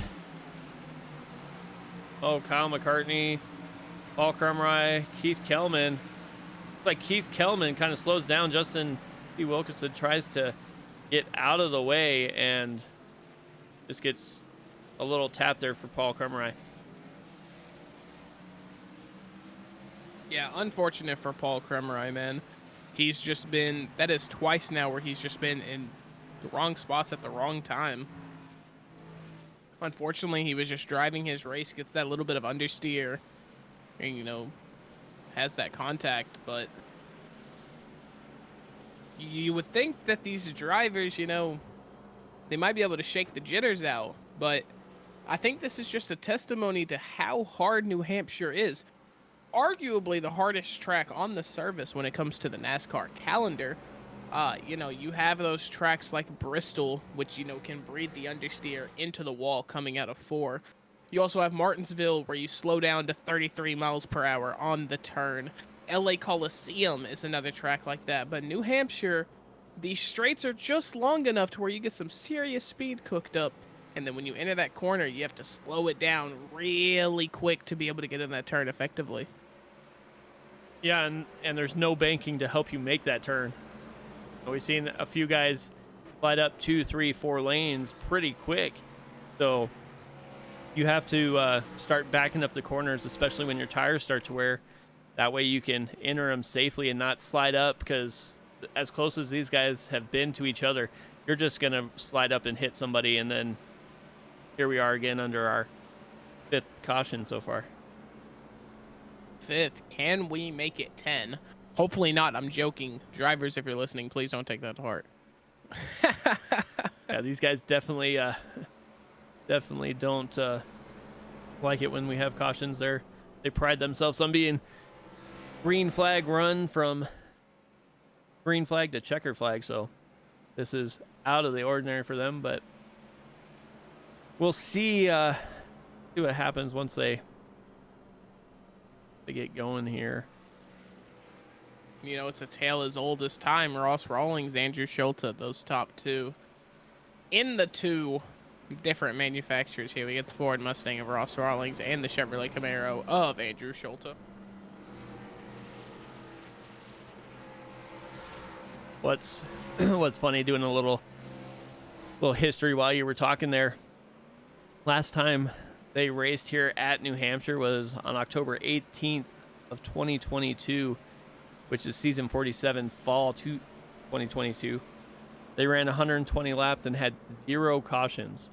Oh, Kyle McCartney, Paul Krumrie, Keith Kellman. Like Keith Kellman kind of slows down. Justin T. Wilkinson tries to get out of the way and just gets a little tap there for Paul Krumrie. Yeah, unfortunate for Paul Krumrie, man. He's just been, that is twice now where he's just been in the wrong spots at the wrong time. Unfortunately, he was just driving his race, gets that little bit of understeer, and, you know, has that contact, but you would think that these drivers, you know, they might be able to shake the jitters out, but I think this is just a testimony to how hard New Hampshire is. Arguably the hardest track on the service when it comes to the NASCAR calendar. You know, you have those tracks like Bristol, which, you know, can breed the understeer into the wall coming out of 4. You also have Martinsville, where you slow down to 33 miles per hour on the turn. LA Coliseum is another track like that. But New Hampshire, these straights are just long enough to where you get some serious speed cooked up. And then when you enter that corner, you have to slow it down really quick to be able to get in that turn effectively. Yeah, and there's no banking to help you make that turn. We've seen a few guys slide up 2, 3, 4 lanes pretty quick. So you have to start backing up the corners, especially when your tires start to wear. That way you can enter them safely and not slide up, because as close as these guys have been to each other, you're just going to slide up and hit somebody, and then here we are again under our 5th caution so far. 5th. Can we make it 10? Hopefully not. I'm joking. Drivers, if you're listening, please don't take that to heart. Yeah, these guys definitely don't like it when we have cautions there. They pride themselves on being green flag run from green flag to checker flag, so this is out of the ordinary for them, but we'll see what happens once they get going here. You know, it's a tale as old as time. Ross Rawlings, Andrew Schulte, those top two. In the 2 different manufacturers here, we get the Ford Mustang of Ross Rawlings and the Chevrolet Camaro of Andrew Schulte. What's funny, doing a little little history while you were talking there. Last time they raced here at New Hampshire was on October 18th of 2022, which is season 47, fall 2022. They ran 120 laps and had 0 cautions.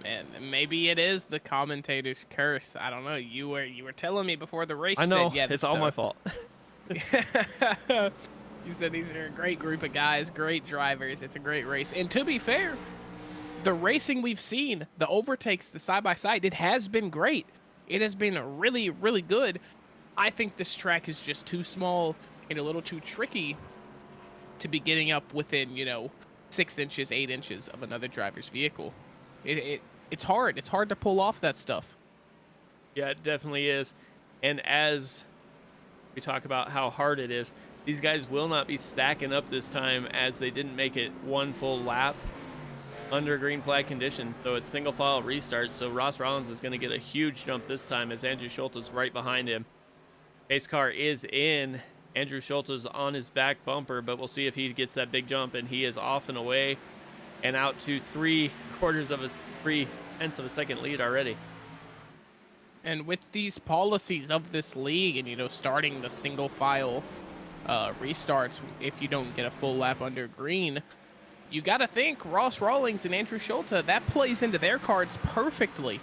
Man, maybe it is the commentator's curse. I don't know. You were telling me before the race. I know, said, yeah, it's all my fault. You said these are a great group of guys, great drivers. It's a great race. And to be fair, the racing we've seen, the overtakes, the side-by-side, it has been great. It has been really, really good. I think this track is just too small and a little too tricky to be getting up within, 6 inches, 8 inches of another driver's vehicle. It's hard. It's hard to pull off that stuff. Yeah, it definitely is. And as we talk about how hard it is, these guys will not be stacking up this time as they didn't make it one full lap under green flag conditions. So it's single file restart. So Ross Rollins is going to get a huge jump this time as Andrew Schultz is right behind him. Pace car is in. Andrew Schultz is on his back bumper, but we'll see if he gets that big jump, and he is off and away and out to 3/10 of a second lead already. And with these policies of this league and, starting the single file restarts if you don't get a full lap under green, you got to think Ross Rawlings and Andrew Schultz, that plays into their cards perfectly.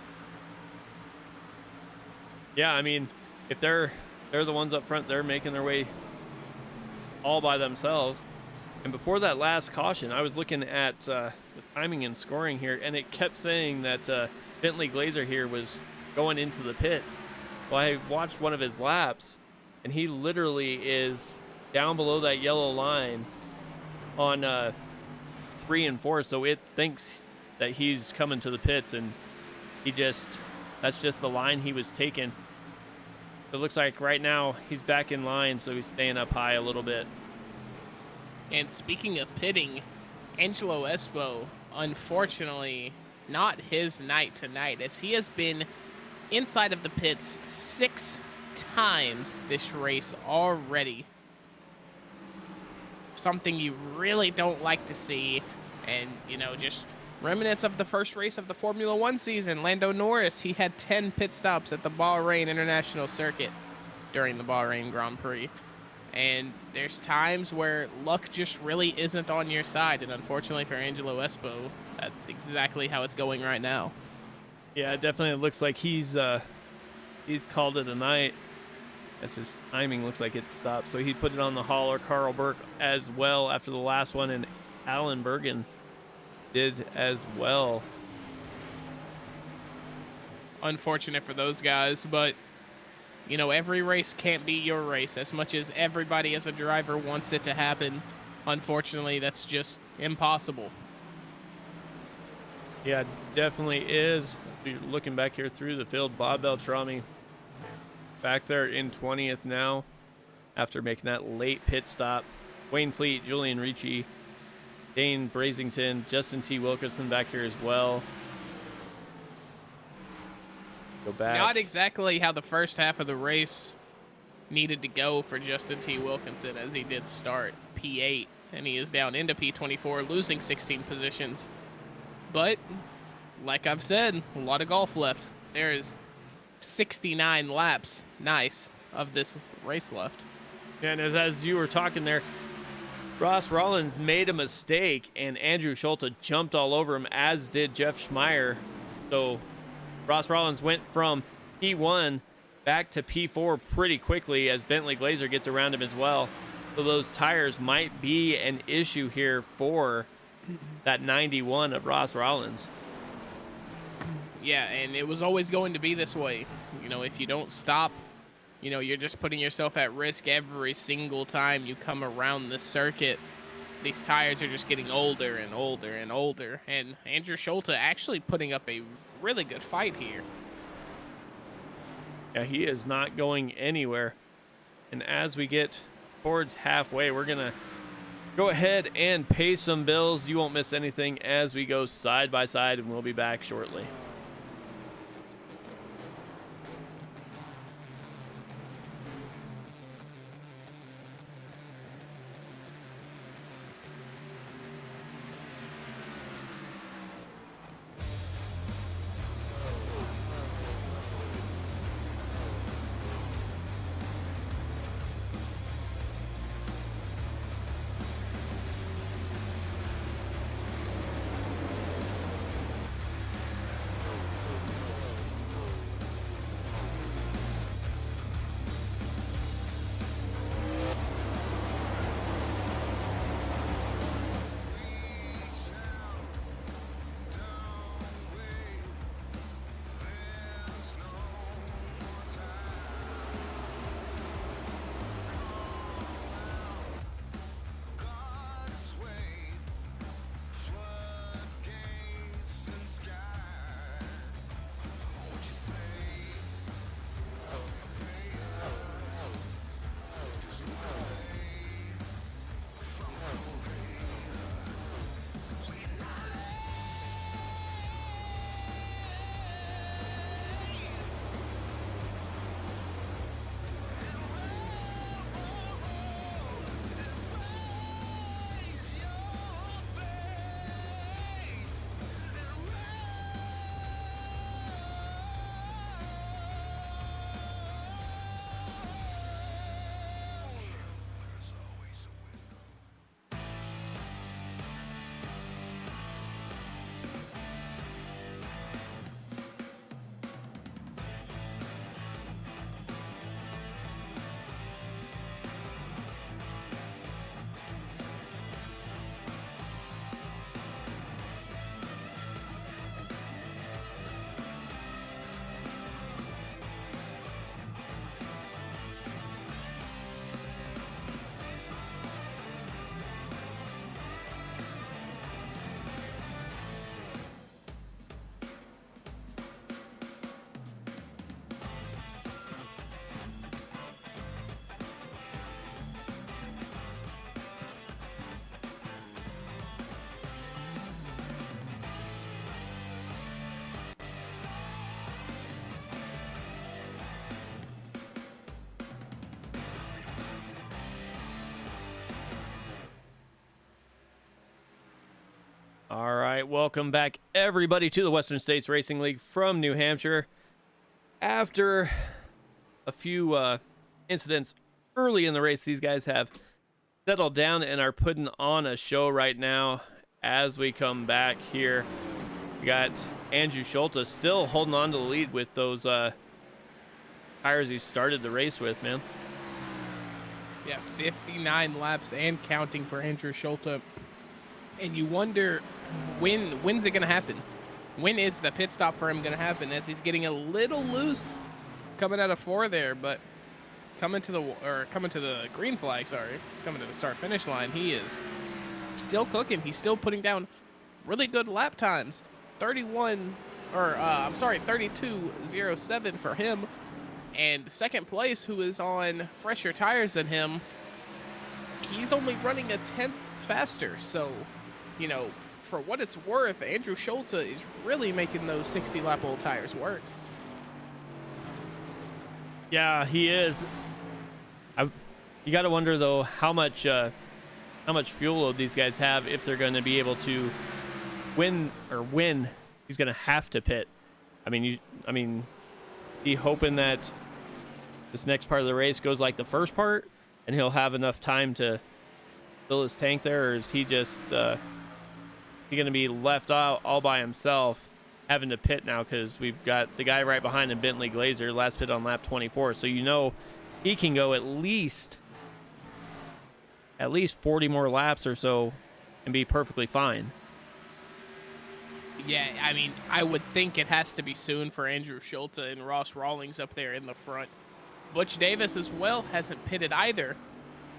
Yeah, I mean, if they're the ones up front, they're making their way all by themselves. And before that last caution, I was looking at the timing and scoring here, and it kept saying that Bentley Glazer here was going into the pits. Well, I watched one of his laps, and he literally is down below that yellow line on 3 and 4, so it thinks that he's coming to the pits, and that's just the line he was taking. It looks like right now he's back in line, so he's staying up high a little bit. And speaking of pitting, Angelo Espo, unfortunately, not his night tonight, as he has been inside of the pits 6 times this race already. Something you really don't like to see, and, just remnants of the first race of the Formula One season. Lando Norris, he had 10 pit stops at the Bahrain International Circuit during the Bahrain Grand Prix. And there's times where luck just really isn't on your side. And unfortunately for Angelo Espo, that's exactly how it's going right now. Yeah, it definitely looks like he's called it a night. That's his timing looks like it's stopped. So he put it on the hauler, Carl Burke, as well after the last one, and Alan Bergen did as well. Unfortunate for those guys, but every race can't be your race. As much as everybody as a driver wants it to happen, unfortunately, that's just impossible. Yeah, definitely is. You're looking back here through the field, Bob Beltrami back there in 20th now after making that late pit stop. Wayne Fleet, Julian Ricci, Dane Brazington, Justin T. Wilkerson back here as well. Go back. Not exactly how the first half of the race needed to go for Justin T. Wilkinson, as he did start P8, and he is down into P24, losing 16 positions. But, like I've said, a lot of golf left. There is 69 laps, of this race left. And as you were talking there, Ross Rollins made a mistake, and Andrew Schulte jumped all over him, as did Jeff Schmeier. So Ross Rollins went from P1 back to P4 pretty quickly as Bentley Glazer gets around him as well. So those tires might be an issue here for that 91 of Ross Rollins. Yeah, and it was always going to be this way. If you don't stop, you're just putting yourself at risk every single time you come around the circuit. These tires are just getting older and older and older. And Andrew Schulte actually putting up a really good fight here. Yeah, he is not going anywhere. And as we get towards halfway, we're going to go ahead and pay some bills. You won't miss anything as we go side by side, and we'll be back shortly. All right, welcome back, everybody, to the Western States Racing League from New Hampshire. After a few incidents early in the race, these guys have settled down and are putting on a show right now. As we come back here, we got Andrew Schulte still holding on to the lead with those tires he started the race with, man. Yeah, 59 laps and counting for Andrew Schulte. And you wonder, when's it going to happen? When is the pit stop for him going to happen? As he's getting a little loose coming out of 4 there, but coming to the green flag, coming to the start finish line, he is still cooking. He's still putting down really good lap times. 32:07 for him. And second place, who is on fresher tires than him, he's only running a 10th faster. So, you know, for what it's worth, Andrew Schulte is really making those 60-lap-old tires work. Yeah, he is. You got to wonder, though, how much fuel load these guys have if they're going to be able to win, or when he's going to have to pit. Be hoping that this next part of the race goes like the first part, and he'll have enough time to fill his tank there, or is he just he going to be left out all by himself, having to pit now because we've got the guy right behind him, Bentley Glazer, last pit on lap 24. So you know he can go at least 40 more laps or so and be perfectly fine. Yeah, I mean, I would think it has to be soon for Andrew Schulte and Ross Rawlings up there in the front. Butch Davis as well hasn't pitted either.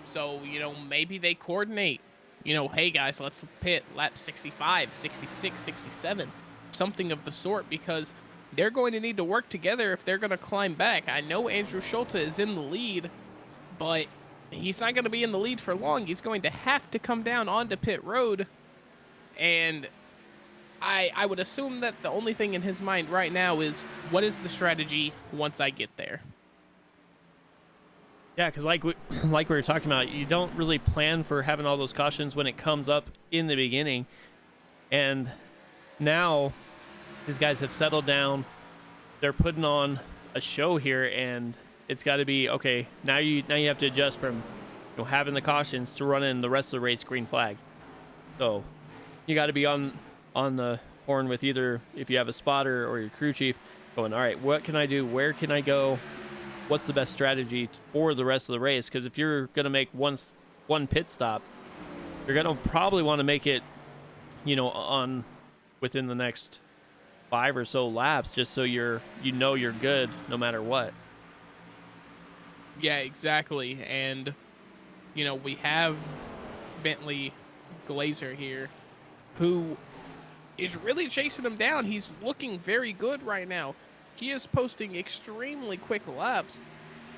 So, you know, maybe they coordinate. You know, hey guys, let's pit lap 65, 66, 67, something of the sort, because they're going to need to work together if they're going to climb back. I know Andrew Schulte is in the lead, but he's not going to be in the lead for long. He's going to have to come down onto pit road, and I would assume that the only thing in his mind right now is, what is the strategy once I get there? Yeah, because like we were talking about, you don't really plan for having all those cautions when it comes up in the beginning. And now these guys have settled down. They're putting on a show here, and it's got to be, okay, now you have to adjust from having the cautions to running the rest of the race green flag. So you got to be on the horn with either, if you have a spotter or your crew chief, going, all right, what can I do? Where can I go? What's the best strategy for the rest of the race? Because if you're going to make one pit stop, you're going to probably want to make it, on within the next 5 or so laps, just so you're good no matter what. Yeah, exactly. And, we have Bentley Glazer here, who is really chasing him down. He's looking very good right now. He is posting extremely quick laps.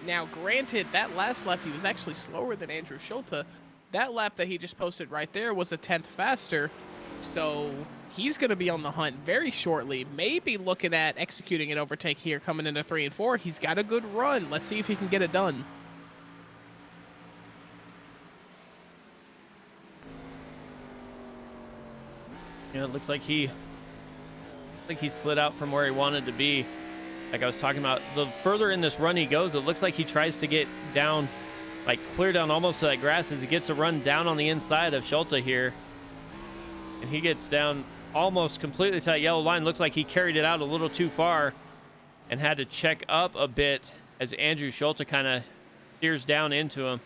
Now, granted, that last lap, he was actually slower than Andrew Schulte. That lap that he just posted right there was a 10th faster. So he's going to be on the hunt very shortly. Maybe looking at executing an overtake here coming into 3 and 4. He's got a good run. Let's see if he can get it done. It looks like he slid out from where he wanted to be. Like I was talking about, the further in this run he goes, it looks like he tries to get down, like clear down almost to that grass as he gets a run down on the inside of Schulte here. And he gets down almost completely to that yellow line. Looks like he carried it out a little too far and had to check up a bit as Andrew Schulte kind of steers down into him.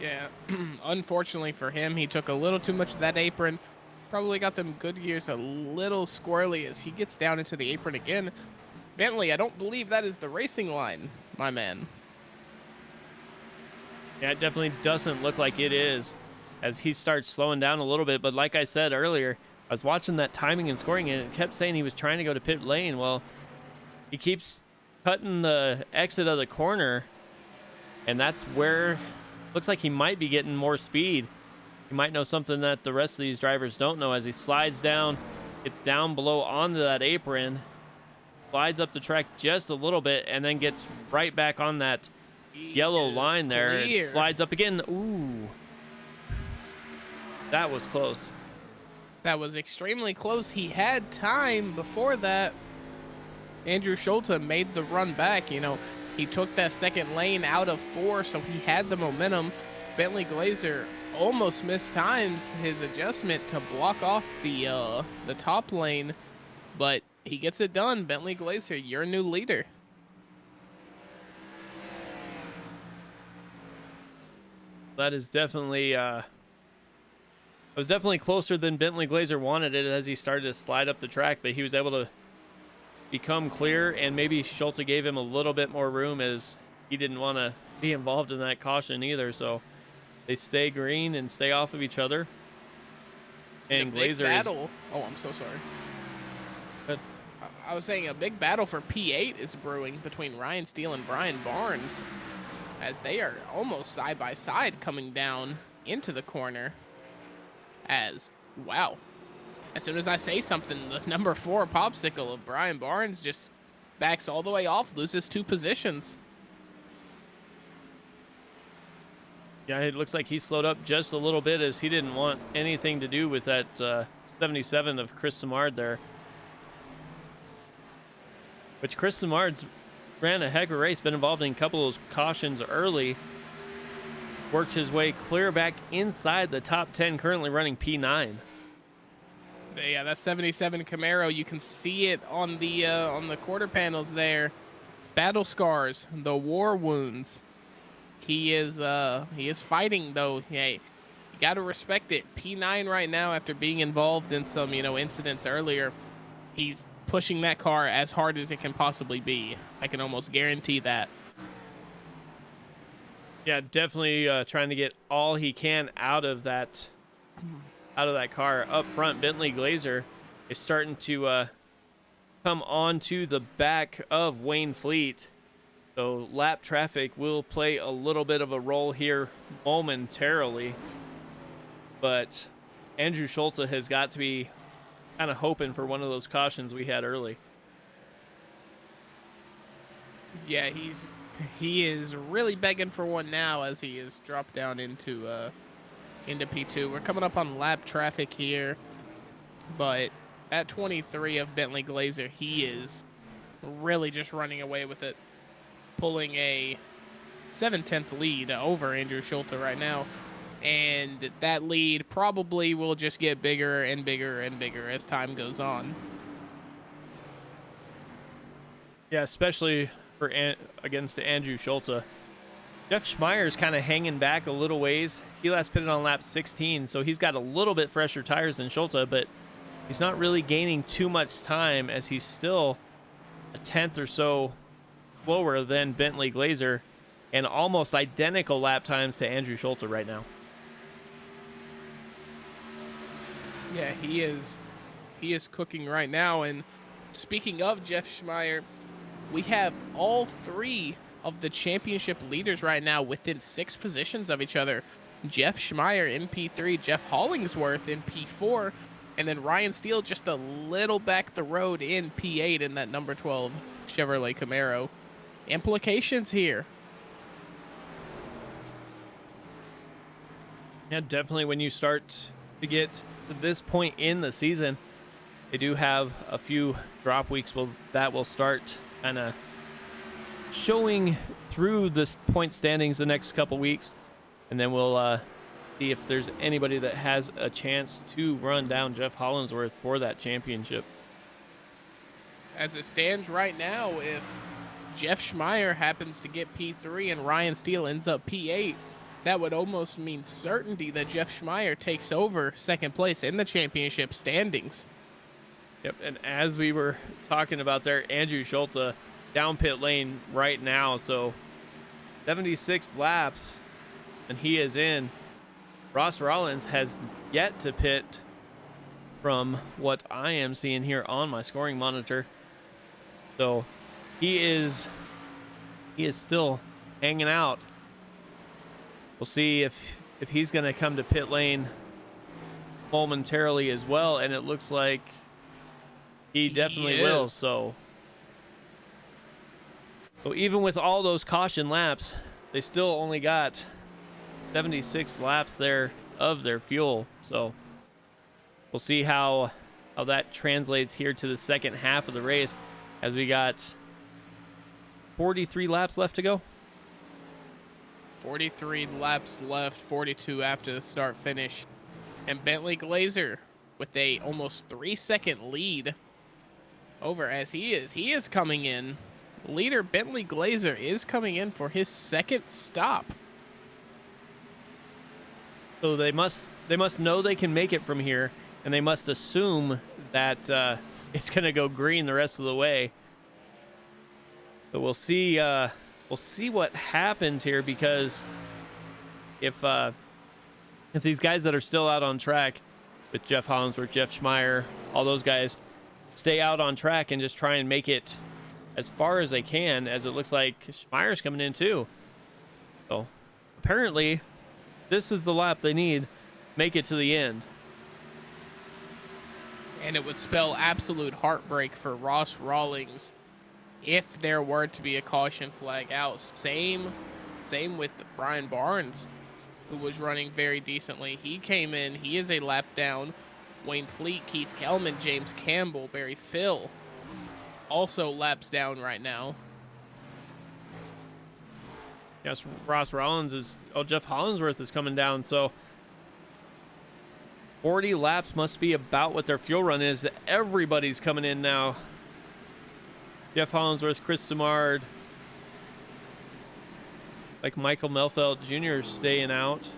Yeah, unfortunately for him, he took a little too much of that apron. Probably got them good gears a little squirrely as he gets down into the apron again. Bentley, I don't believe that is the racing line, my man. Yeah, it definitely doesn't look like it is as he starts slowing down a little bit. But like I said earlier, I was watching that timing and scoring, and it kept saying he was trying to go to pit lane. Well, he keeps cutting the exit of the corner, and that's where looks like he might be getting more speed. He might know something that the rest of these drivers don't know as he slides down, gets down below onto that apron, slides up the track just a little bit, and then gets right back on that yellow line there and slides up again. Ooh. That was close. That was extremely close. He had time before that. Andrew Schulte made the run back. You know, he took that second lane out of 4, so he had the momentum. Bentley Glazer almost mistimes his adjustment to block off the top lane, but he gets it done. Bentley Glazer, your new leader. That is definitely it was definitely closer than Bentley Glazer wanted it as he started to slide up the track, but he was able to become clear, and maybe Schulte gave him a little bit more room as he didn't want to be involved in that caution either. So they stay green and stay off of each other. And Glazer battle. Oh, I'm so sorry. Good. I was saying a big battle for P8 is brewing between Ryan Steele and Brian Barnes, as they are almost side by side coming down into the corner. As, wow, as soon as I say something, the number 4 popsicle of Brian Barnes just backs all the way off, loses 2 positions. Yeah, it looks like he slowed up just a little bit as he didn't want anything to do with that 77 of Chris Simard there. Which Chris Simard's ran a heck of a race, been involved in a couple of those cautions early. Worked his way clear back inside the top 10, currently running P9. Yeah, that 77 Camaro, you can see it on the quarter panels there. Battle scars, the war wounds. He is fighting though. Hey, you got to respect it. P9 right now, after being involved in some, incidents earlier, he's pushing that car as hard as it can possibly be. I can almost guarantee that. Yeah, definitely trying to get all he can out of that car. Up front, Bentley Glazer is starting to come onto the back of Wayne Fleet. So lap traffic will play a little bit of a role here momentarily. But Andrew Schulte has got to be kind of hoping for one of those cautions we had early. Yeah, he is really begging for one now as he is dropped down into P2. We're coming up on lap traffic here, but at 23 of Bentley Glazer, he is really just running away with it, pulling a 7/10 lead over Andrew Schulte right now. And that lead probably will just get bigger and bigger and bigger as time goes on. Yeah, especially against Andrew Schulte. Jeff Schmeier's kind of hanging back a little ways. He last pitted on lap 16, so he's got a little bit fresher tires than Schulte, but he's not really gaining too much time as he's still a 10th or so slower than Bentley Glazer and almost identical lap times to Andrew Schulte right now. Yeah, he is cooking right now. And speaking of Jeff Schmeier, we have all 3 of the championship leaders right now within 6 positions of each other. Jeff Schmeier in P3, Jeff Hollingsworth in P4, and then Ryan Steele just a little back the road in P8 in that number 12 Chevrolet Camaro. Implications here. Yeah, definitely when you start to get to this point in the season, they do have a few drop weeks that will start kind of showing through this point standings the next couple weeks, and then we'll see if there's anybody that has a chance to run down Jeff Hollingsworth for that championship. As it stands right now, if Jeff Schmeier happens to get P3 and Ryan Steele ends up P8, that would almost mean certainty that Jeff Schmeier takes over second place in the championship standings. Yep, and as we were talking about there, Andrew Schulte down pit lane right now, so 76 laps, and he is in. Ross Rollins has yet to pit from what I am seeing here on my scoring monitor. So he is still hanging out. We'll see if he's going to come to pit lane momentarily as well, and it looks like he definitely will. So even with all those caution laps, they still only got 76 laps there of their fuel. So we'll see how that translates here to the second half of the race, as we got 43 laps left to go. 43 laps left, 42 after the start finish. And Bentley Glazer with a almost 3-second lead over as he is coming in. Leader Bentley Glazer is coming in for his second stop. So they must know they can make it from here, and they must assume that it's going to go green the rest of the way. But we'll see what happens here, because if these guys that are still out on track with Jeff Hollingsworth, Jeff Schmeier, all those guys stay out on track and just try and make it as far as they can, as it looks like Schmeier's coming in too. So apparently this is the lap they need, make it to the end. And it would spell absolute heartbreak for Ross Rawlings if there were to be a caution flag out. Same with Brian Barnes, who was running very decently. He came in, he is a lap down. Wayne Fleet, Keith Kellman, James Campbell, Barry Phil, also laps down right now. Yes, Ross Rollins is... Oh, Jeff Hollingsworth is coming down, so 40 laps must be about what their fuel run is. Everybody's coming in now. Jeff Hollingsworth, Chris Simard, like Michael Melfeld Jr. staying out.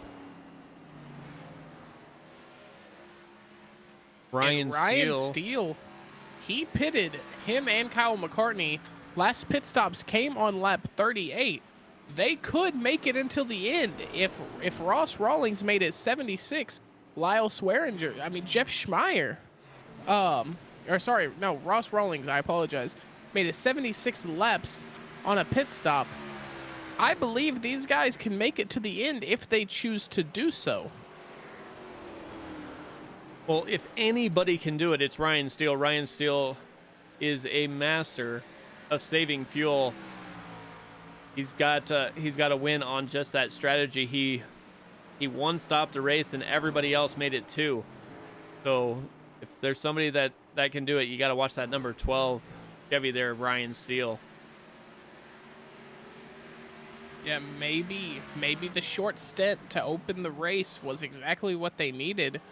Ryan Steele, he pitted. Him and Kyle McCartney, last pit stops came on lap 38. They could make it until the end if Ross Rawlings made it 76. Lyle Swearinger, Jeff Schmeier, Ross Rawlings, I apologize, made it 76 laps on a pit stop. I believe these guys can make it to the end if they choose to do so. Well, if anybody can do it, it's Ryan Steele. Ryan Steele is a master of saving fuel. He's got a win on just that strategy. He one-stopped the race, and everybody else made it too. So if there's somebody that can do it, you got to watch that number 12 Chevy there, Ryan Steele. Yeah, maybe the short stint to open the race was exactly what they needed.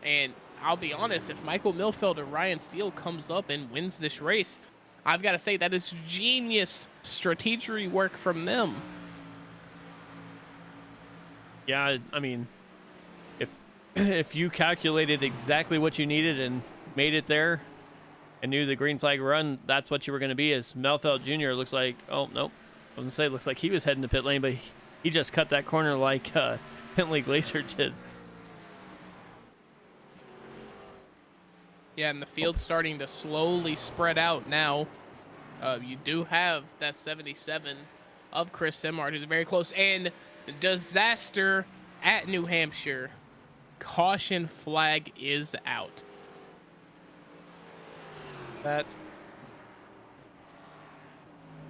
And I'll be honest, if Michael Milfeld or Ryan Steele comes up and wins this race, I've got to say that is genius strategy work from them. Yeah, if you calculated exactly what you needed and made it there and knew the green flag run, that's what you were going to be. As Melfeld Jr. looks like, oh, nope. I was going to say, it looks like he was heading to pit lane, but he just cut that corner like Bentley Glazer did. Yeah, and the field's starting to slowly spread out now. You do have that 77 of Chris Simard, who's very close. And disaster at New Hampshire. Caution flag is out. That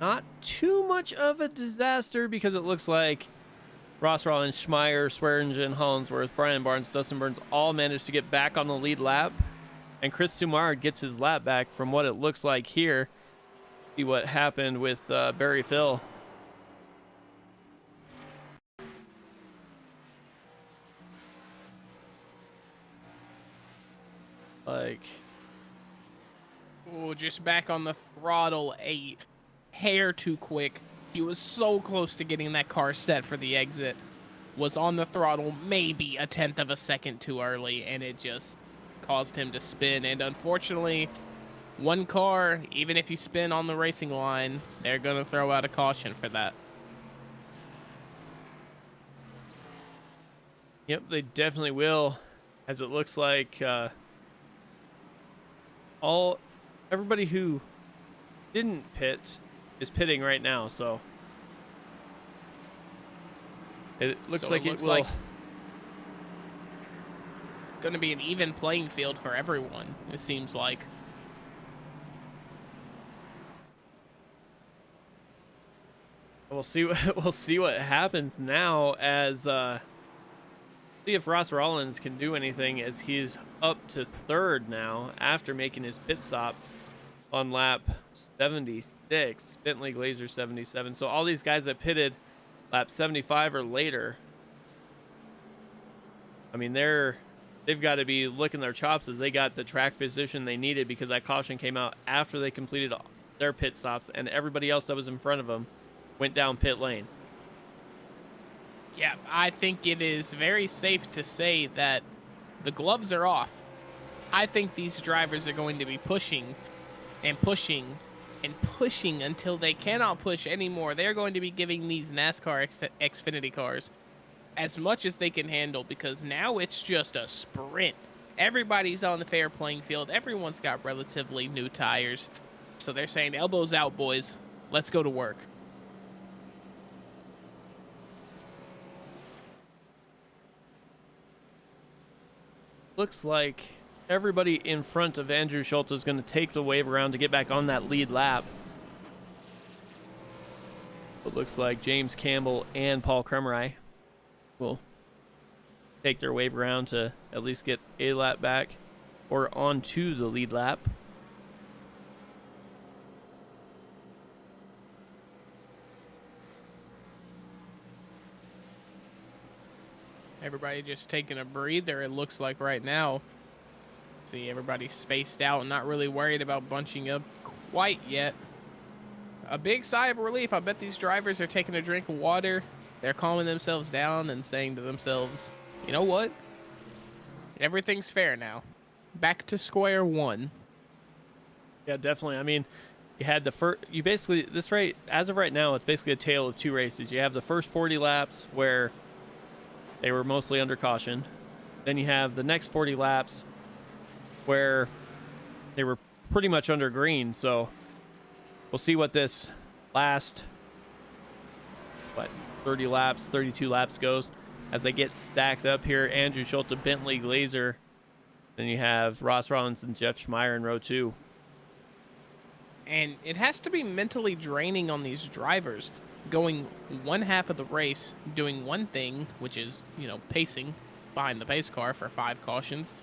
not too much of a disaster, because it looks like Ross Rollins, Schmeier, Swearingen, Hollingsworth, Brian Barnes, Dustin Burns all managed to get back on the lead lap. And Chris Simard gets his lap back from what it looks like here. See what happened with Barry Phil. Just back on the throttle a hair too quick. He was so close to getting that car set for the exit. Was on the throttle maybe a tenth of a second too early, and it just caused him to spin. And unfortunately, one car, even if you spin on the racing line, they're going to throw out a caution for that. Yep, they definitely will, as it looks like everybody who didn't pit is pitting right now, so it looks like it will going to be an even playing field for everyone, it seems like. We'll see what happens now, as See if Ross Rollins can do anything, as he's up to third now after making his pit stop on lap 76. Bentley Glazer 77. So all these guys that pitted lap 75 or later, I mean, they've got to be licking their chops as they got the track position they needed, because that caution came out after they completed their pit stops, and everybody else that was in front of them went down pit lane. Yeah, I think it is very safe to say that the gloves are off. I think these drivers are going to be pushing and pushing and pushing until they cannot push anymore. They're going to be giving these NASCAR Xfinity cars as much as they can handle, because now it's just a sprint. Everybody's on the fair playing field. Everyone's got relatively new tires. So they're saying, elbows out, boys. Let's go to work. Looks like everybody in front of Andrew Schultz is going to take the wave around to get back on that lead lap. It looks like James Campbell and Paul Kremerai will take their wave around to at least get a lap back or onto the lead lap. Everybody just taking a breather, it looks like right now. See, everybody's spaced out and not really worried about bunching up quite yet. A big sigh of relief. I bet these drivers are taking a drink of water. They're calming themselves down and saying to themselves, you know what? Everything's fair now. Back to square one. Yeah, definitely. I mean, you had the first, you basically, this rate, as of right now, it's basically a tale of two races. You have the first 40 laps where they were mostly under caution. Then you have the next 40 laps where they were pretty much under green. So we'll see what this last, 30 laps, 32 laps goes as they get stacked up here. Andrew Schulte, Bentley Glazer. Then you have Ross Rollins and Jeff Schmeier in row 2. And it has to be mentally draining on these drivers, going one half of the race doing one thing, which is, pacing behind the pace car for 5 cautions.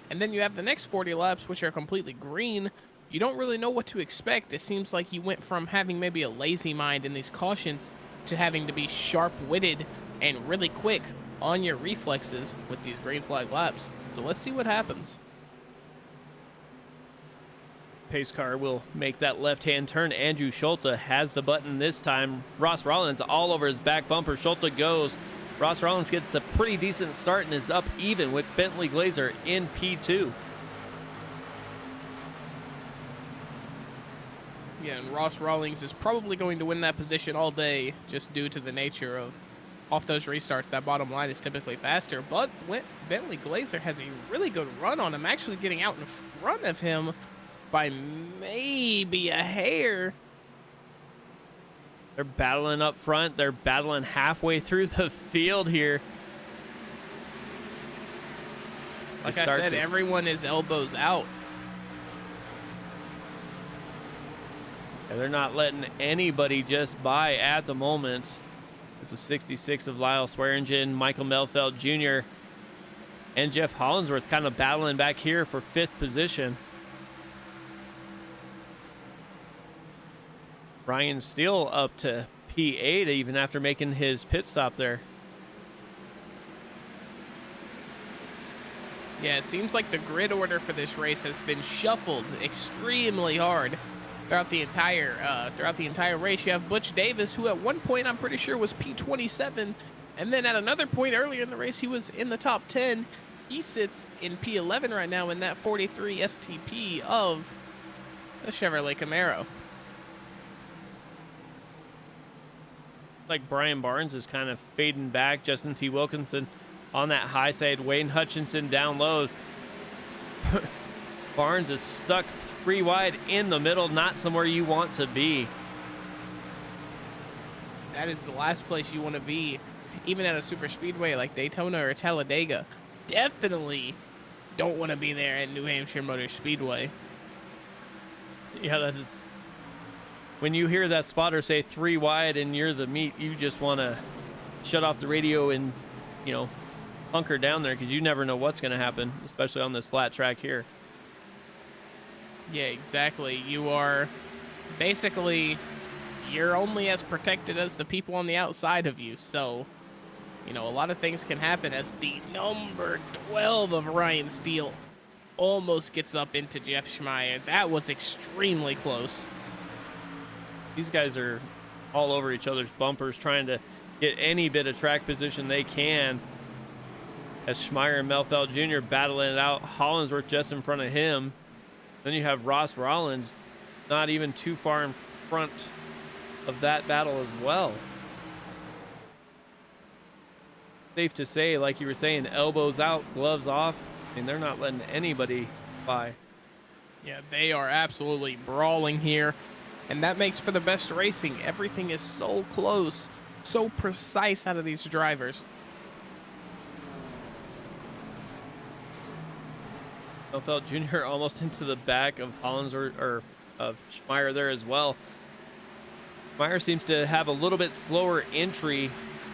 And then you have the next 40 laps, which are completely green. You don't really know what to expect. It seems like you went from having maybe a lazy mind in these cautions to having to be sharp-witted and really quick on your reflexes with these green flag laps. So let's see what happens. Pace car will make that left-hand turn. Andrew Schulte has the button this time. Ross Rollins all over his back bumper. Schulte goes. Ross Rollins gets a pretty decent start and is up even with Bentley Glazer in P2. Yeah, and Ross Rollins is probably going to win that position all day just due to the nature of off those restarts. That bottom line is typically faster, but Bentley Glazer has a really good run on him, actually getting out in front of him by maybe a hair. They're battling up front. They're battling halfway through the field here. Like I said, everyone is elbows out. Yeah, they're not letting anybody just by at the moment. It's the 66 of Lyle Swearingen, Michael Melfeld Jr., and Jeff Hollinsworth kind of battling back here for 5th position. Ryan Steele up to P8 even after making his pit stop there. Yeah, it seems like the grid order for this race has been shuffled extremely hard throughout the entire race. You have Butch Davis, who at one point I'm pretty sure was P27, and then at another point earlier in the race he was in the top 10. He sits in P11 right now in that 43 STP of the Chevrolet Camaro. Like Brian Barnes is kind of fading back. Justin T. Wilkinson on that high side. Wayne Hutchinson down low. Barnes is stuck 3 wide in the middle, not somewhere you want to be. That is the last place you want to be, even at a super speedway like Daytona or Talladega. Definitely don't want to be there at New Hampshire Motor Speedway. Yeah, that is. When you hear that spotter say 3 wide and you're the meat, you just want to shut off the radio and, hunker down there because you never know what's going to happen, especially on this flat track here. Yeah, exactly. You are basically, you're only as protected as the people on the outside of you. So, you know, a lot of things can happen as the number 12 of Ryan Steele almost gets up into Jeff Schmeier. That was extremely close. These guys are all over each other's bumpers trying to get any bit of track position they can. As Schmeier and Melfeld Jr. battling it out, Hollinsworth just in front of him. Then you have Ross Rollins not even too far in front of that battle as well. Safe to say, like you were saying, elbows out, gloves off. I mean, they're not letting anybody by. Yeah, they are absolutely brawling here. And that makes for the best racing. Everything is so close, so precise out of these drivers. Melfeld Jr. almost into the back of Hollinsworth, or of Schmeier there as well. Schmeier seems to have a little bit slower entry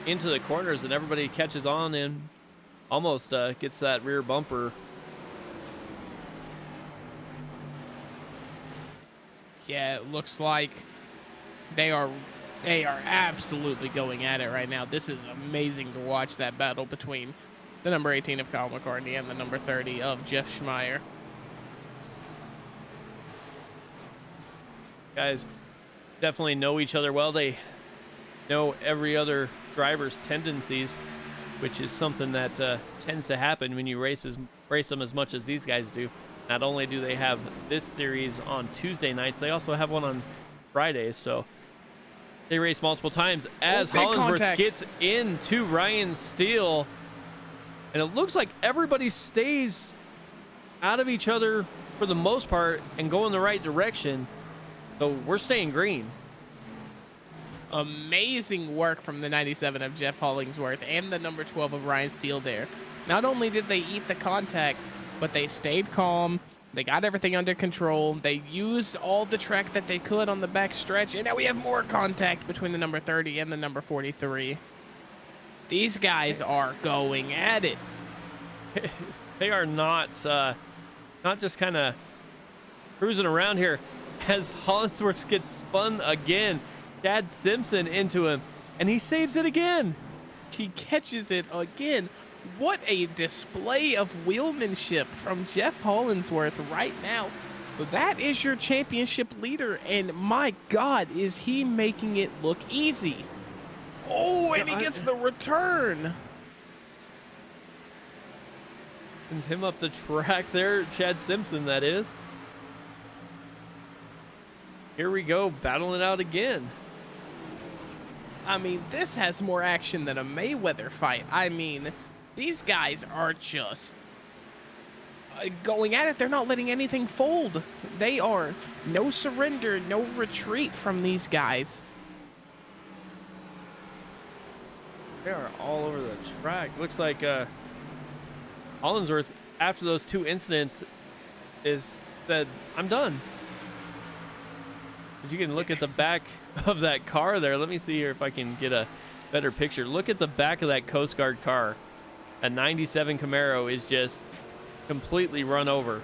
into the corners, and everybody catches on and almost gets that rear bumper. Yeah, it looks like they are absolutely going at it right now. This is amazing to watch, that battle between the number 18 of Kyle McCartney and the number 30 of Jeff Schmeier. Guys definitely know each other well. They know every other driver's tendencies, which is something that tends to happen when you race them as much as these guys do. Not only do they have this series on Tuesday nights, they also have one on Fridays, so they race multiple times. As Hollinsworth gets into Ryan Steele, and it looks like everybody stays out of each other for the most part and go in the right direction. So we're staying green. Amazing work from the 97 of Jeff Hollingsworth and the number 12 of Ryan Steele there. Not only did they eat the contact, but they stayed calm. They got everything under control. They used all the track that they could on the back stretch. And now we have more contact between the number 30 and the number 43. These guys are going at it. They are not just kind of cruising around here. As Hollinsworth gets spun again, Chad Simpson into him, and he saves it again. He catches it again. What a display of wheelmanship from Jeff Hollinsworth right now. That is your championship leader, and my God, is he making it look easy. Oh, and he gets the return. Sends him up the track there, Chad Simpson, that is. Here we go, battling it out again. I mean, this has more action than a Mayweather fight. I mean, these guys are just going at it. They're not letting anything fold. They are no surrender, no retreat from these guys. They are all over the track. Looks like Hollinsworth, after those two incidents, said, I'm done. You can look at the back of that car there. Let me see here if I can get a better picture. Look at the back of that Coast Guard car. A 97 Camaro is just completely run over.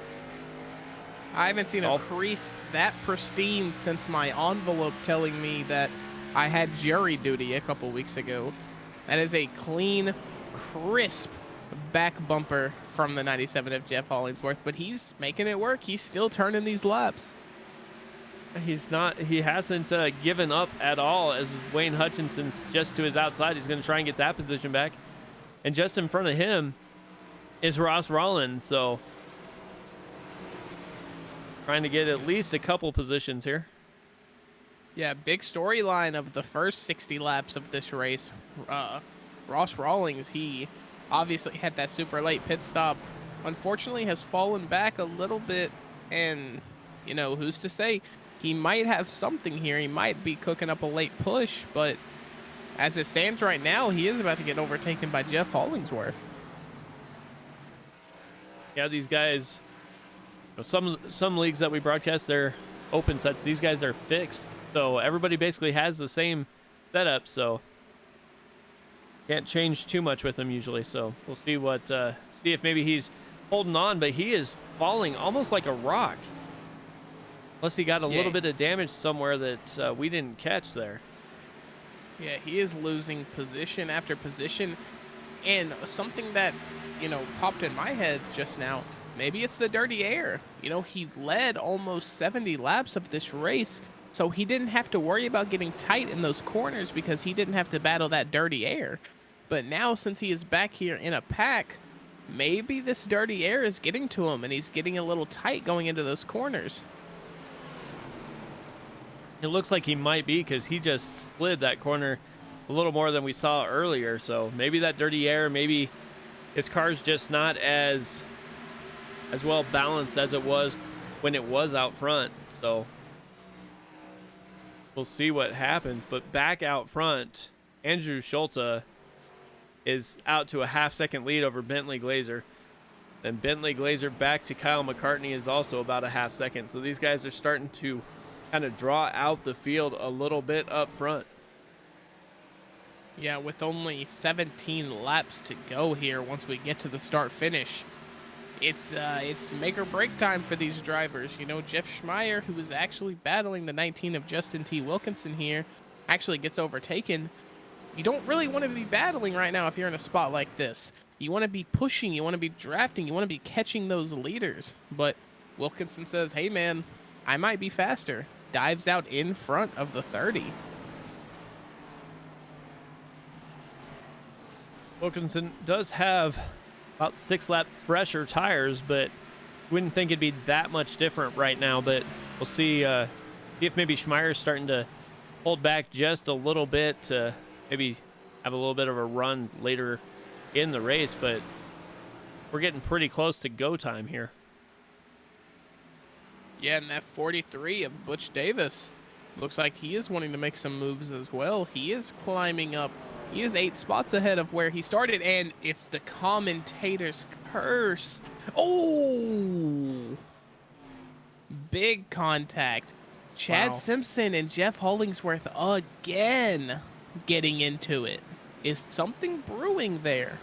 I haven't seen a crease that pristine since my envelope telling me that I had jury duty a couple weeks ago. That is a clean, crisp back bumper from the 97 of Jeff Hollingsworth, but he's making it work. He's still turning these laps. He hasn't given up at all, as Wayne Hutchinson's just to his outside. He's going to try and get that position back. And just in front of him is Ross Rollins, so trying to get at least a couple positions here. Yeah, big storyline of the first 60 laps of this race. Ross Rawlings, he obviously had that super late pit stop. Unfortunately, has fallen back a little bit, and, you know, who's to say? He might have something here. He might be cooking up a late push, but as it stands right now, he is about to get overtaken by Jeff Hollingsworth. Yeah, these guys, you know, some leagues that we broadcast, they're open sets. These guys are fixed, so everybody basically has the same setup. So Can't change too much with him usually, so we'll see what see if maybe he's holding on, but he is falling almost like a rock. Unless he got a little bit of damage somewhere that we didn't catch there. Yeah, he is losing position after position. And something that, you know, popped in my head just now, maybe it's the dirty air. You know, he led almost 70 laps of this race, so he didn't have to worry about getting tight in those corners because he didn't have to battle that dirty air. But now, since he is back here in a pack, maybe this dirty air is getting to him and he's getting a little tight going into those corners. It looks like he might be because he just slid that corner a little more than we saw earlier. So maybe that dirty air, maybe his car's just not as well balanced as it was when it was out front. So we'll see what happens. But back out front, Andrew Schulte is out to a half-second lead over Bentley Glazer. Then Bentley Glazer back to Kyle McCartney is also about a half second. So these guys are starting to kind of draw out the field a little bit up front. Yeah, with only 17 laps to go here once we get to the start-finish. It's make or break time for these drivers. You know, Jeff Schmeier, who is actually battling the 19 of Justin T. Wilkinson here, actually gets overtaken. You don't really want to be battling right now if you're in a spot like this. You want to be pushing, you want to be drafting, you want to be catching those leaders. But Wilkinson says, hey man, I might be faster. Dives out in front of the 30. Wilkinson does have about 6-lap fresher tires, but wouldn't think it'd be that much different right now. But we'll see if maybe Schmeier's starting to hold back just a little bit to maybe have a little bit of a run later in the race. But we're getting pretty close to go time here. Yeah, and that 43 of Butch Davis looks like he is wanting to make some moves as well. He is climbing up. He is 8 spots ahead of where he started, and it's the commentator's curse. Oh! Big contact. Chad Simpson and Jeff Hollingsworth again getting into it. Is something brewing there?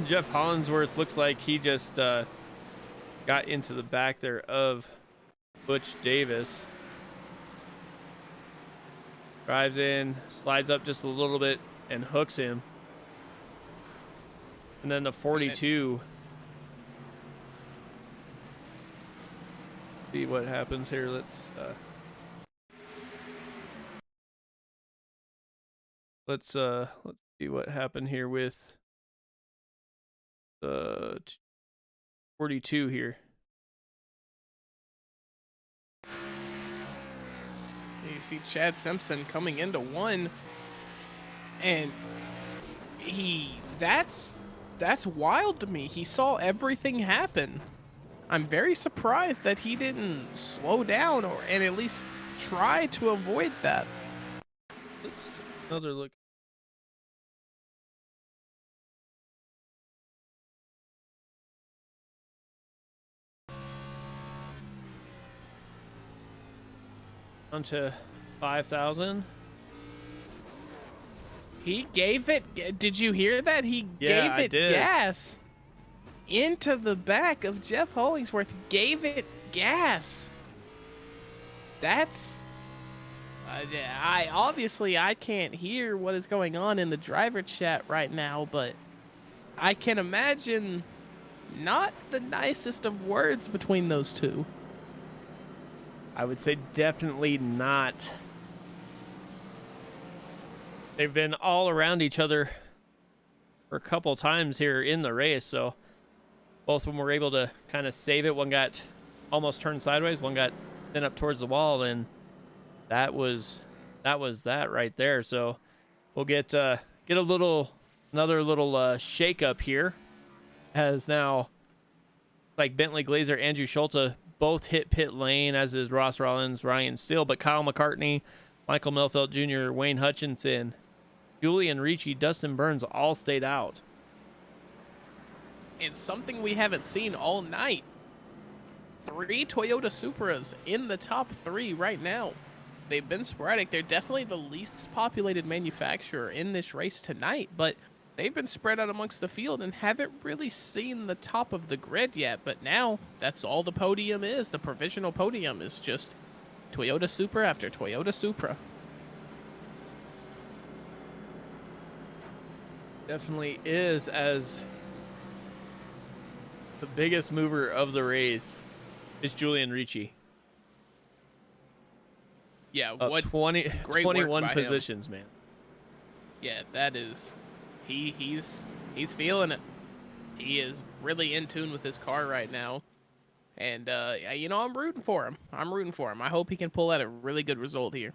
Jeff Hollingsworth looks like he just got into the back there of Butch Davis. Drives in, slides up just a little bit, and hooks him. And then the 42. See what happens here. Let's see what happened here with the 42 here. You see Chad Simpson coming into one, and that's wild to me. He saw everything happen. I'm very surprised that he didn't slow down and at least try to avoid that. Let's take another look. On to 5,000. He gave it. Did you hear that? He gave it gas into the back of Jeff Hollingsworth. Gave it gas. That's. I can't hear what is going on in the driver chat right now, but I can imagine not the nicest of words between those two. I would say definitely not. They've been all around each other for a couple times here in the race, so both of them were able to kind of save it. One got almost turned sideways, one got sent up towards the wall, and that was that right there. So we'll get another little shake up here, as now like Bentley Glazer, Andrew Schulte both hit pit lane, as is Ross Rollins, Ryan Steele, but Kyle McCartney, Michael Melfelt Jr., Wayne Hutchinson, Julian Ricci, Dustin Burns all stayed out. It's something we haven't seen all night. 3 Toyota Supras in the top 3 right now. they've been sporadic. They're definitely the least populated manufacturer in this race tonight, but they've been spread out amongst the field and haven't really seen the top of the grid yet. But now that's all the podium is. The provisional podium is just Toyota Supra after Toyota Supra. Definitely is, as the biggest mover of the race is Julian Ricci. Yeah, what 21 positions, man. Yeah, that is, he's feeling it. He is really in tune with his car right now, and you know, I'm rooting for him. I hope he can pull out a really good result here.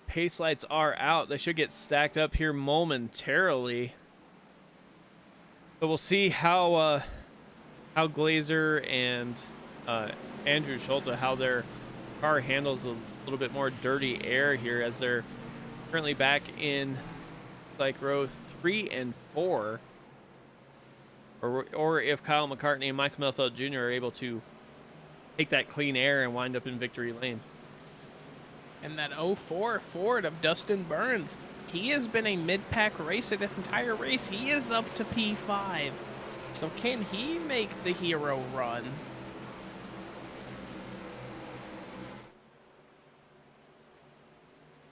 Pace lights are out. They should get stacked up here momentarily. So we'll see how Glazer and Andrew Schulze, how their car handles a little bit more dirty air here, as they're currently back in like row 3 and 4. Or if Kyle McCartney and Michael Melfeld Jr. are able to take that clean air and wind up in victory lane. And that 04 Ford of Dustin Burns, he has been a mid-pack racer this entire race. He is up to P5. So can he make the hero run?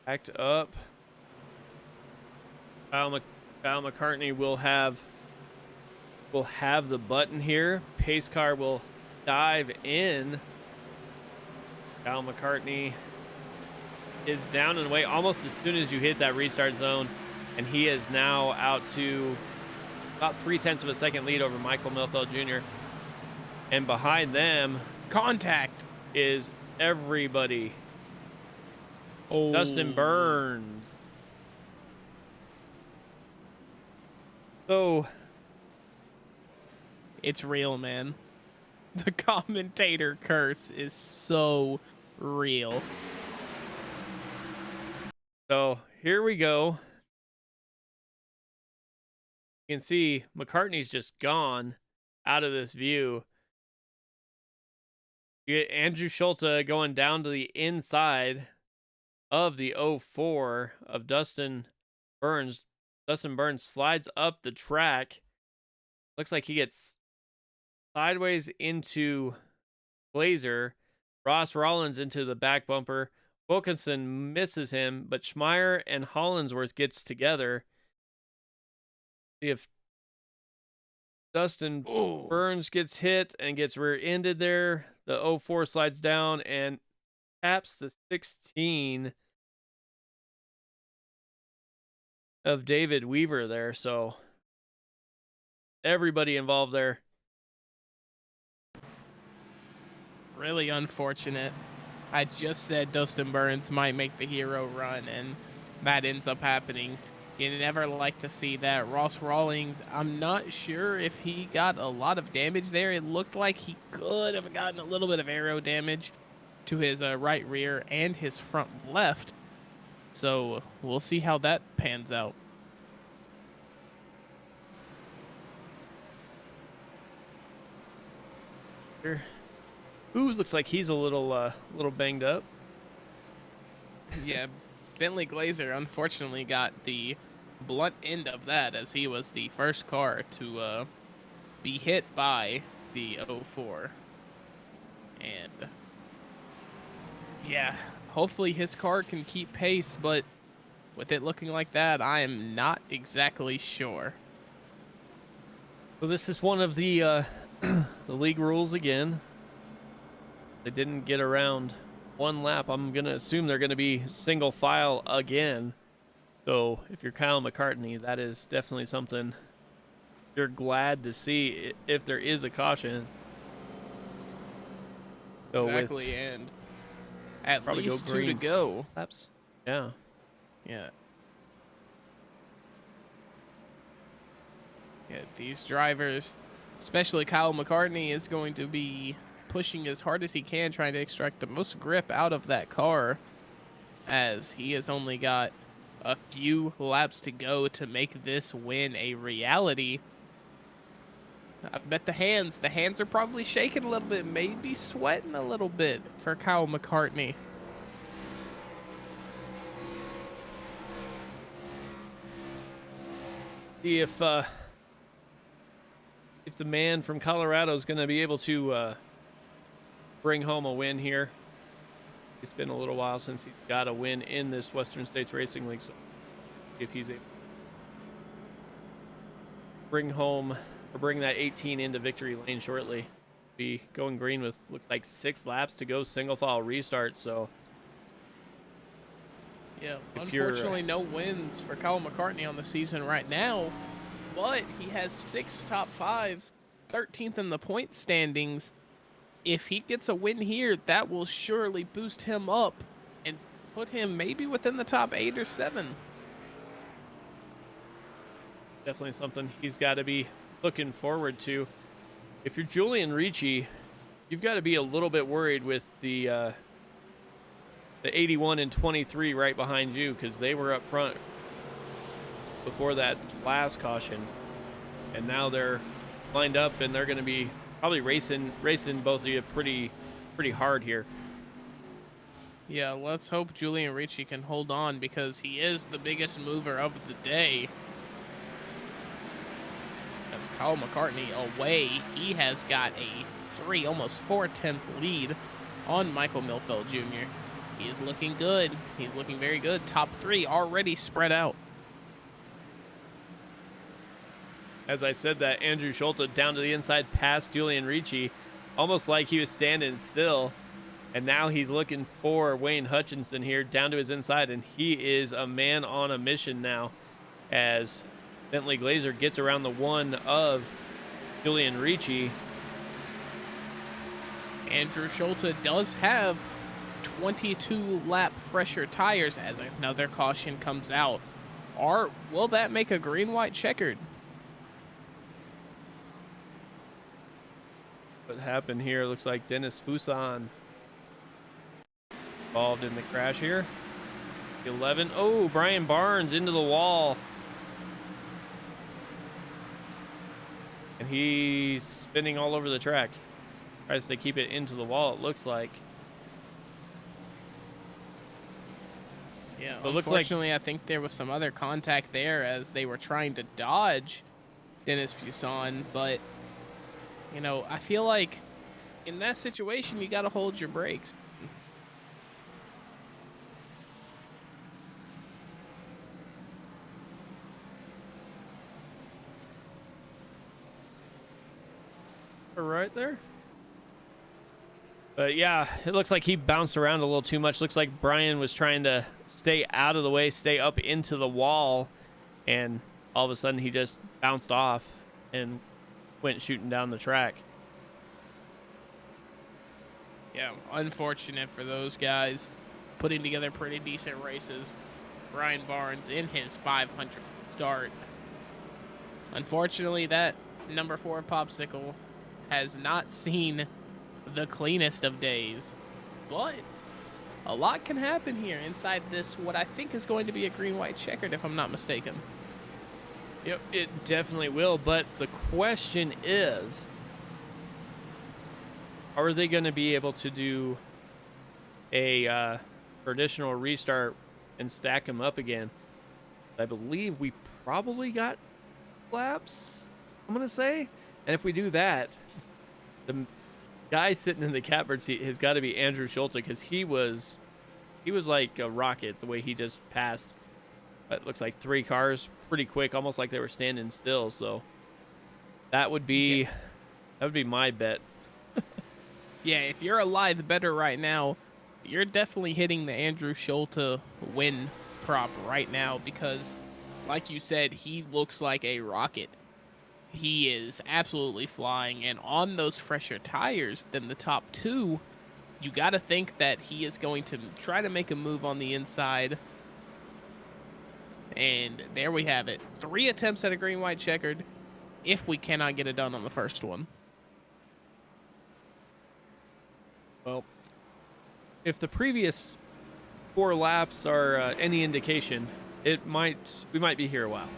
Backed up. Kyle McCartney will have the button here. Pace car will dive in. Kyle McCartney is down and away almost as soon as you hit that restart zone, and he is now out to about 0.3 of a second lead over Michael Melfeld Jr. And behind them, contact, is everybody. Oh, Dustin Burns. So it's real, man. The commentator curse is so real. So here we go. You can see McCartney's just gone out of this view. You get Andrew Schulze going down to the inside of the 04 of Dustin Burns. Dustin Burns slides up the track. Looks like he gets sideways into Glazer. Ross Rollins into the back bumper. Wilkinson misses him, but Schmeier and Hollinsworth gets together. See if Dustin Burns gets hit and gets rear-ended there. The 04 slides down and taps the 16 of David Weaver there. So everybody involved there. Really unfortunate. I just said Dustin Burns might make the hero run, and that ends up happening. You never like to see that. Ross Rawlings, I'm not sure if he got a lot of damage there. It looked like he could have gotten a little bit of aero damage to his right rear and his front left. So we'll see how that pans out. Ooh, looks like he's a little banged up. Yeah, Bentley Glazer unfortunately got the blunt end of that, as he was the first car to be hit by the 04. And yeah, hopefully his car can keep pace, but with it looking like that, I am not exactly sure. So this is one of the the league rules again. They didn't get around one lap. I'm going to assume they're going to be single file again. So if you're Kyle McCartney, that is definitely something you're glad to see if there is a caution. So exactly, and at least 2 to go. Laps. Yeah. Yeah. Yeah, these drivers, especially Kyle McCartney, is going to be pushing as hard as he can, trying to extract the most grip out of that car, as he has only got a few laps to go to make this win a reality. I bet the hands are probably shaking a little bit, maybe sweating a little bit for Kyle McCartney. See if the man from Colorado is going to be able to bring home a win here. It's been a little while since he's got a win in this Western States Racing League, so if he's able to bring that 18 into victory lane shortly. Be going green with looks like 6 laps to go, single file restart. So yeah, unfortunately no wins for Kyle McCartney on the season right now, but he has 6 top 5s, 13th in the point standings. If he gets a win here, that will surely boost him up and put him maybe within the top 8 or 7. Definitely something he's got to be looking forward to. If you're Julian Ricci, you've got to be a little bit worried with the 81 and 23 right behind you, because they were up front before that last caution, and now they're lined up and they're going to be probably racing both of you pretty hard here. Yeah, let's hope Julian Ricci can hold on, because he is the biggest mover of the day. As Kyle McCartney away, he has got a almost 4/10 lead on Michael Milfeld Jr. He is looking good. He's looking very good. Top 3 already spread out. As I said, that Andrew Schulte down to the inside past Julian Ricci, almost like he was standing still. And now he's looking for Wayne Hutchinson here down to his inside, and he is a man on a mission now as Bentley Glazer gets around the one of Julian Ricci. Andrew Schulte does have 22 lap fresher tires as another caution comes out. Or will that make a green-white checkered? What happened here? Looks like Dennis Fuson involved in the crash here. 11. Oh, Brian Barnes into the wall. And he's spinning all over the track. Tries to keep it into the wall, it looks like. Yeah, but unfortunately, I think there was some other contact there as they were trying to dodge Dennis Fuson. But, you know, I feel like in that situation, you got to hold your brakes. Right there. But yeah, it looks like he bounced around a little too much. Looks like Brian was trying to stay out of the way, stay up into the wall, and all of a sudden he just bounced off and went shooting down the track. Yeah, unfortunate for those guys. Putting together pretty decent races. Brian Barnes in his 500th start. Unfortunately, that number 4 popsicle has not seen the cleanest of days, but a lot can happen here inside this, what I think is going to be a green-white checkered, if I'm not mistaken. Yep, it definitely will, but the question is, are they going to be able to do a traditional restart and stack them up again? I believe we probably got laps, I'm going to say. And if we do that, the guy sitting in the catbird seat has got to be Andrew Schulte, because he was like a rocket the way he just passed. It looks like 3 cars pretty quick, almost like they were standing still. So that would be my bet. Yeah, if you're a live better right now, you're definitely hitting the Andrew Schulte win prop right now, because like you said, he looks like a rocket. He is absolutely flying, and on those fresher tires than the top 2, you got to think that he is going to try to make a move on the inside. And there we have it. 3 attempts at a green-white checkered, if we cannot get it done on the first one. Well, if the previous 4 laps are any indication, we might be here a while.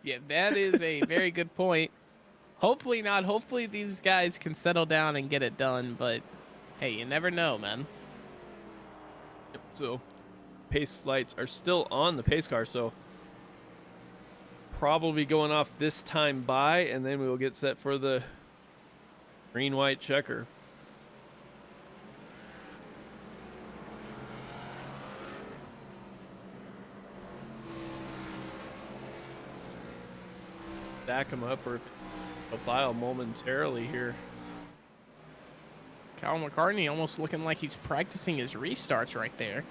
Yeah, Yeah, that is a very good point. Hopefully not. Hopefully these guys can settle down and get it done. But hey, you never know, man. Yep, so pace lights are still on the pace car, so probably going off this time by, and then we will get set for the green-white checker. Stack them up or a file momentarily here. Kyle McCartney almost looking like he's practicing his restarts right there.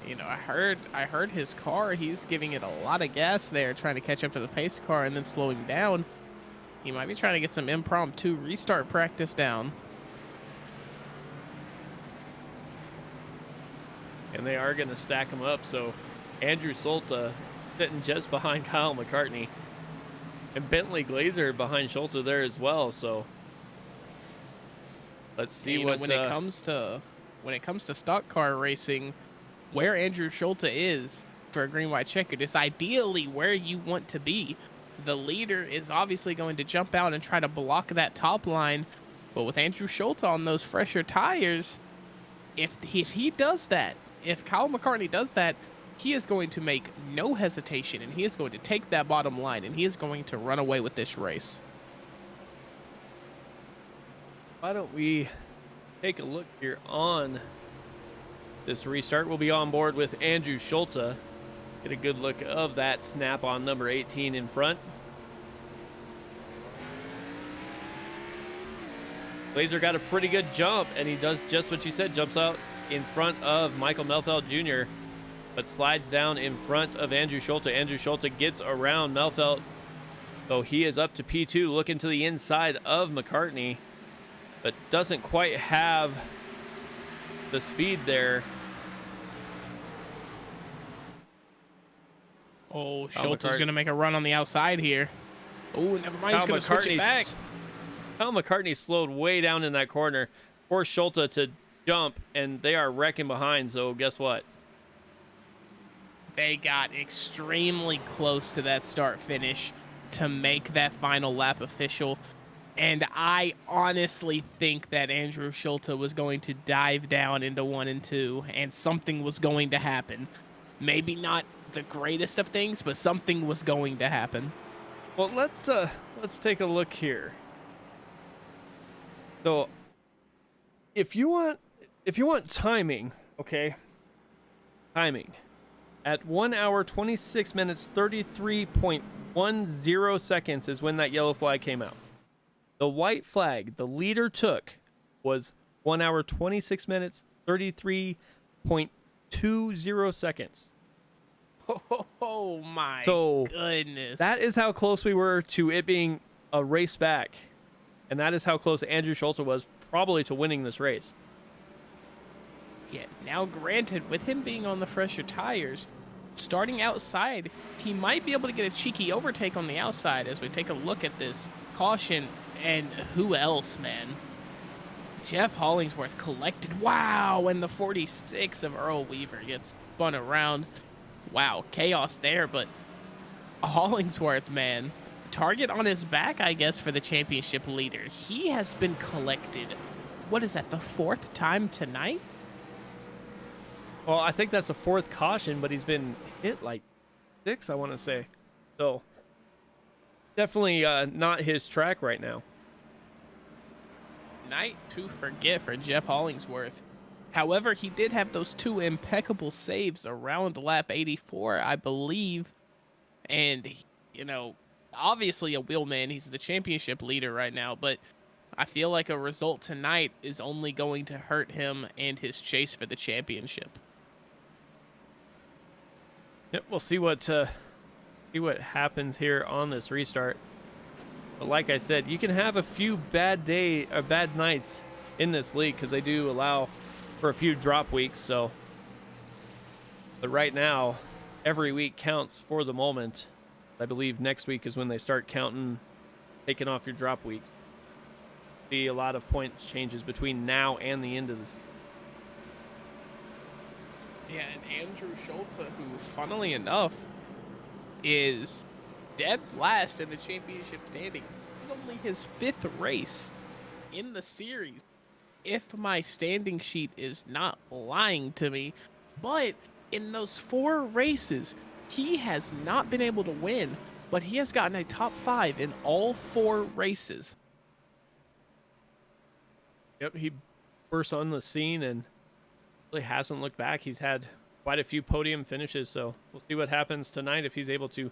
You know, I heard his car. He's giving it a lot of gas there, trying to catch up to the pace car and then slowing down. He might be trying to get some impromptu restart practice down. And they are going to stack them up. So Andrew Solta sitting just behind Kyle McCartney. And Bentley Glazer behind Schulter there as well. So let's see when it comes to stock car racing, where Andrew Schulte is for a green-white checkered is ideally where you want to be. The leader is obviously going to jump out and try to block that top line, but with Andrew Schulte on those fresher tires, if he does that, if Kyle McCartney does that, he is going to make no hesitation, and he is going to take that bottom line, and he is going to run away with this race. Why don't we take a look here on this restart? We'll be on board with Andrew Schulte. Get a good look of that snap on number 18 in front. Glazer got a pretty good jump, and he does just what you said, jumps out in front of Michael Melfeld Jr., but slides down in front of Andrew Schulte. Andrew Schulte gets around Melfeld, so he is up to P2, looking to the inside of McCartney, but doesn't quite have the speed there. Oh, Schultz is going to make a run on the outside here. Oh, never mind. He's going to switch it back. Kyle McCartney slowed way down in that corner. Forced Schulte to jump, and they are wrecking behind, so guess what? They got extremely close to that start-finish to make that final lap official. And I honestly think that Andrew Schulte was going to dive down into 1 and 2, and something was going to happen. Maybe not the greatest of things, but something was going to happen. Well, let's take a look here. So, if you want timing, okay? Timing. At 1 hour, 26 minutes, 33.10 seconds is when that yellow flag came out. The white flag the leader took was 1 hour, 26 minutes, 33.20 seconds. Oh my goodness. That is how close we were to it being a race back. And that is how close Andrew Schulte was probably to winning this race. Yeah, now granted, with him being on the fresher tires, starting outside, he might be able to get a cheeky overtake on the outside as we take a look at this caution. And who else, man? Jeff Hollingsworth collected. Wow, and the 46 of Earl Weaver gets spun around. Wow, chaos there, but Hollingsworth, man, target on his back, I guess, for the championship leader. He has been collected. What is that, the 4th time tonight? Well, I think that's the 4th caution, but he's been hit like 6, I want to say. So, definitely not his track right now. Night to forget for Jeff Hollingsworth. However, he did have those 2 impeccable saves around lap 84, I believe. And, you know, obviously a wheelman. He's the championship leader right now, but I feel like a result tonight is only going to hurt him and his chase for the championship. Yep, we'll see what happens here on this restart. But like I said, you can have a few bad nights in this league because they do allow for a few drop weeks. So, but right now, every week counts for the moment. I believe next week is when they start counting, taking off your drop weeks. Be a lot of points changes between now and the end of this. Yeah, and Andrew Schulte, who, funnily enough, is dead last in the championship standing. This is only his 5th race in the series, if my standing sheet is not lying to me. But in those 4 races, he has not been able to win, but he has gotten a top 5 in all 4 races. Yep, he burst on the scene and really hasn't looked back. He's had quite a few podium finishes, so we'll see what happens tonight if he's able to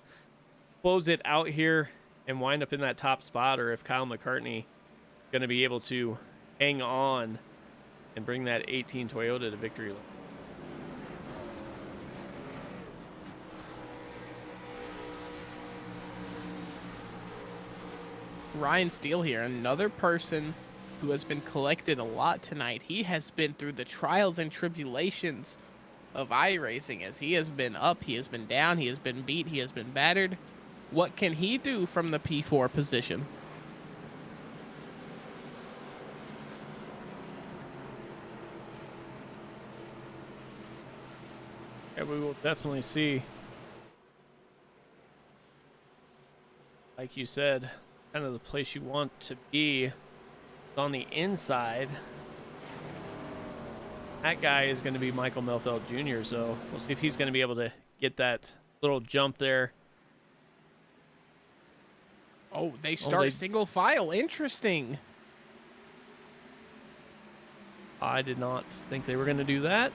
close it out here and wind up in that top spot, or if Kyle McCartney going to be able to hang on and bring that 18 Toyota to victory lane. Ryan Steele here, another person who has been collected a lot tonight. He has been through the trials and tribulations of iRacing, as he has been up, he has been down, he has been beat, he has been battered. What can he do from the P4 position? Yeah, we will definitely see. Like you said, kind of the place you want to be on the inside. That guy is going to be Michael Melfeld Jr., so we'll see if he's going to be able to get that little jump there. Oh, they start single file. Interesting. I did not think they were going to do that,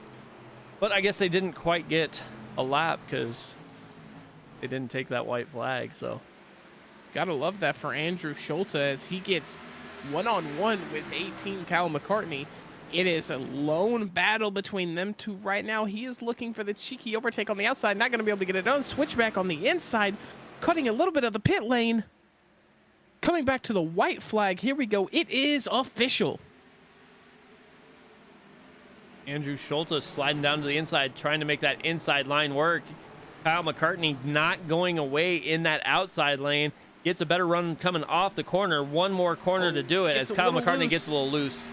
but I guess they didn't quite get a lap because they didn't take that white flag. So gotta love that for Andrew Schulte, as he gets one-on-one with 18 Kyle McCartney. It is a lone battle between them two right now. He is looking for the cheeky overtake on the outside, not going to be able to get it done. Switchback on the inside, cutting a little bit of the pit lane. Coming back to the white flag. Here we go. It is official. Andrew Schulte sliding down to the inside, trying to make that inside line work. Kyle McCartney not going away in that outside lane. Gets a better run coming off the corner. One more corner to do it as Kyle McCartney gets a little loose.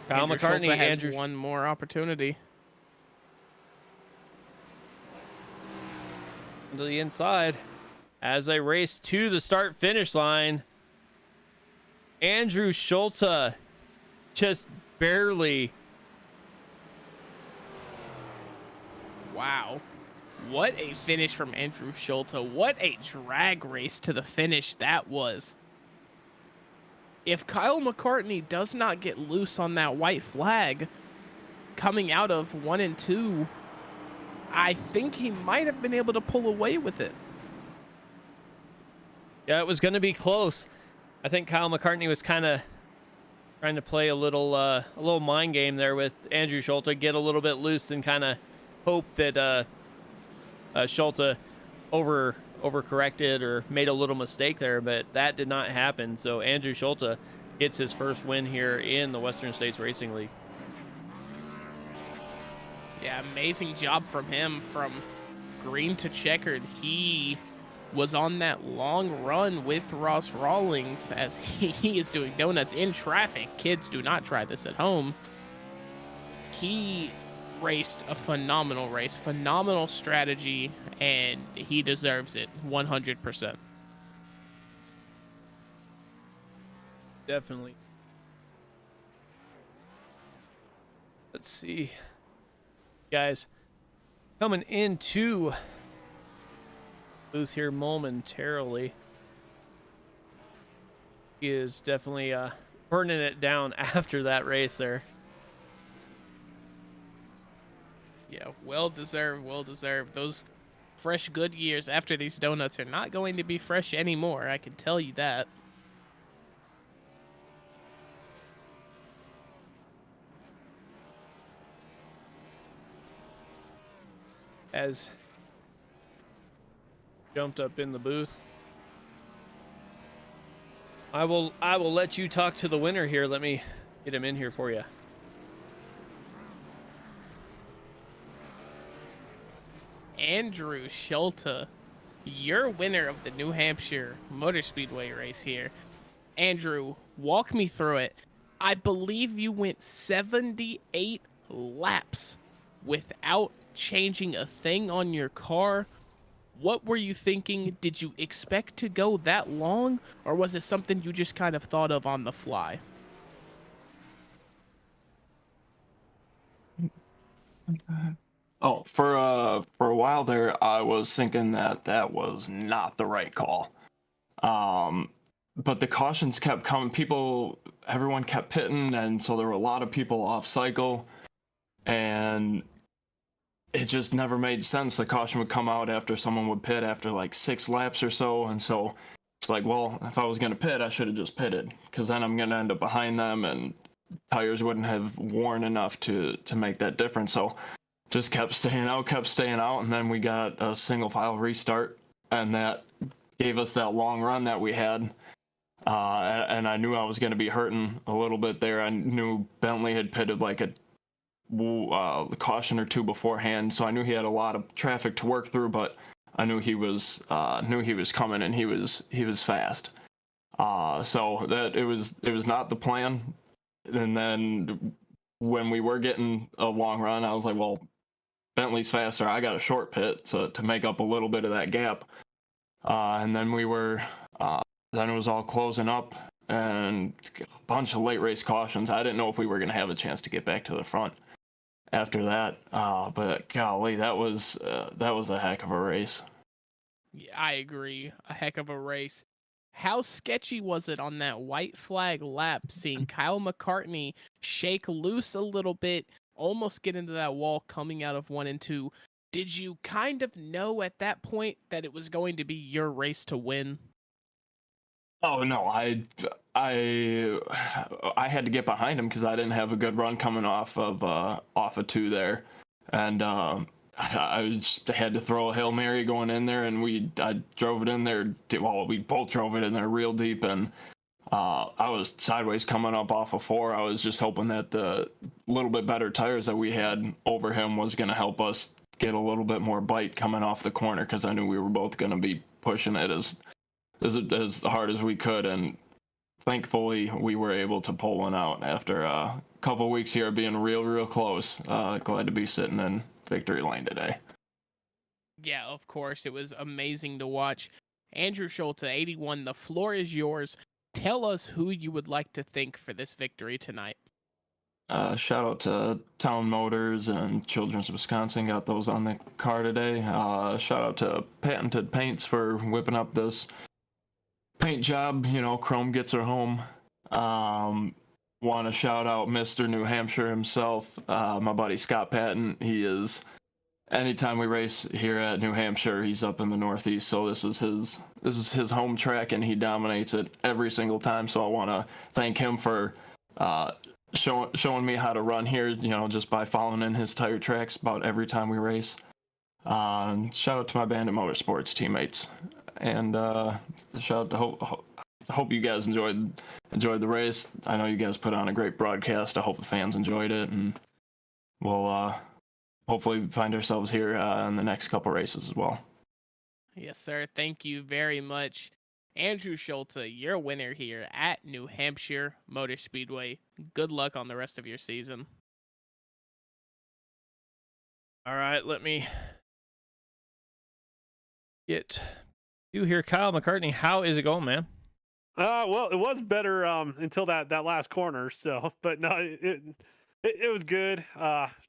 Kyle McCartney, has one more opportunity. To the inside as they race to the start-finish line. Andrew Schulte just barely. Wow. What a finish from Andrew Schulte. What a drag race to the finish that was. If Kyle McCartney does not get loose on that white flag coming out of 1 and 2, I think he might have been able to pull away with it. Yeah, it was going to be close. I think Kyle McCartney was kind of trying to play a little mind game there with Andrew Schulte, get a little bit loose and kind of hope that Schulte overcorrected or made a little mistake there, but that did not happen. So Andrew Schulte gets his first win here in the Western States Racing League. Yeah, amazing job from him, from green to checkered. He was on that long run with Ross Rawlings as he is doing donuts in traffic. Kids, do not try this at home. He raced a phenomenal race, phenomenal strategy, and he deserves it 100%. Definitely. Let's see. Guys, coming into booth here momentarily. He is definitely burning it down after that race there. Yeah, well deserved, well deserved. Those fresh good years after these donuts are not going to be fresh anymore, I can tell you that. As jumped up in the booth. I will let you talk to the winner here. Let me get him in here for you. Andrew Schulte, your winner of the New Hampshire Motor Speedway race here. Andrew, walk me through it. I believe you went 78 laps without changing a thing on your car. What were you thinking? Did you expect to go that long, or was it something you just kind of thought of on the fly? Oh, for a while there, I was thinking that that was not the right call. But the cautions kept coming. Everyone kept pitting, and so there were a lot of people off cycle, and it just never made sense. The caution would come out after someone would pit after like 6 laps or so, and so it's like, well, if I was gonna pit, I should have just pitted, because then I'm gonna end up behind them, and tires wouldn't have worn enough to make that difference. So just kept staying out, and then we got a single file restart, and that gave us that long run that we had. And I knew I was going to be hurting a little bit there. I knew Bentley had pitted like a caution or two beforehand, so I knew he had a lot of traffic to work through. But I knew he was coming, and he was fast. So that it was not the plan. And then when we were getting a long run, I was like, well, Bentley's faster. I got a short pit to make up a little bit of that gap. And then then it was all closing up, and a bunch of late race cautions. I didn't know if we were going to have a chance to get back to the front after that. But golly, that was a heck of a race. Yeah, I agree. A heck of a race. How sketchy was it on that white flag lap, seeing Kyle McCartney shake loose a little bit, almost get into that wall coming out of 1 and 2? Did you kind of know at that point that it was going to be your race to win? Oh no, I had to get behind him because I didn't have a good run coming off of 2 there, and I just had to throw a Hail Mary going in there, and I drove it in there. Well, we both drove it in there real deep, and I was sideways coming up off of 4. I was just hoping that the little bit better tires that we had over him was going to help us get a little bit more bite coming off the corner, because I knew we were both going to be pushing it as hard as we could, and thankfully we were able to pull one out after a couple weeks here being real close. Glad to be sitting in victory lane today. Yeah, of course. It was amazing to watch. Andrew Schulte, 81, the floor is yours. Tell us who you would like to thank for this victory tonight. Shout out to Town Motors and Children's Wisconsin, got those on the car today. Shout out to Patented Paints for whipping up this paint job. Chrome gets her home. Want to shout out Mr. New Hampshire himself, my buddy Scott Patton. He is, anytime we race here at New Hampshire, he's up in the Northeast, so this is his home track, and he dominates it every single time. So I want to thank him for showing me how to run here, just by following in his tire tracks about every time we race. Shout out to my Bandit Motorsports teammates, and shout out to hope you guys enjoyed the race. I know you guys put on a great broadcast. I hope the fans enjoyed it, and we'll hopefully find ourselves here in the next couple races as well. Yes, sir. Thank you very much. Andrew Schulte, your winner here at New Hampshire Motor Speedway. Good luck on the rest of your season. All right, let me get you here. Kyle McCartney, how is it going, man? Well, it was better until that last corner. So, but no, it was good.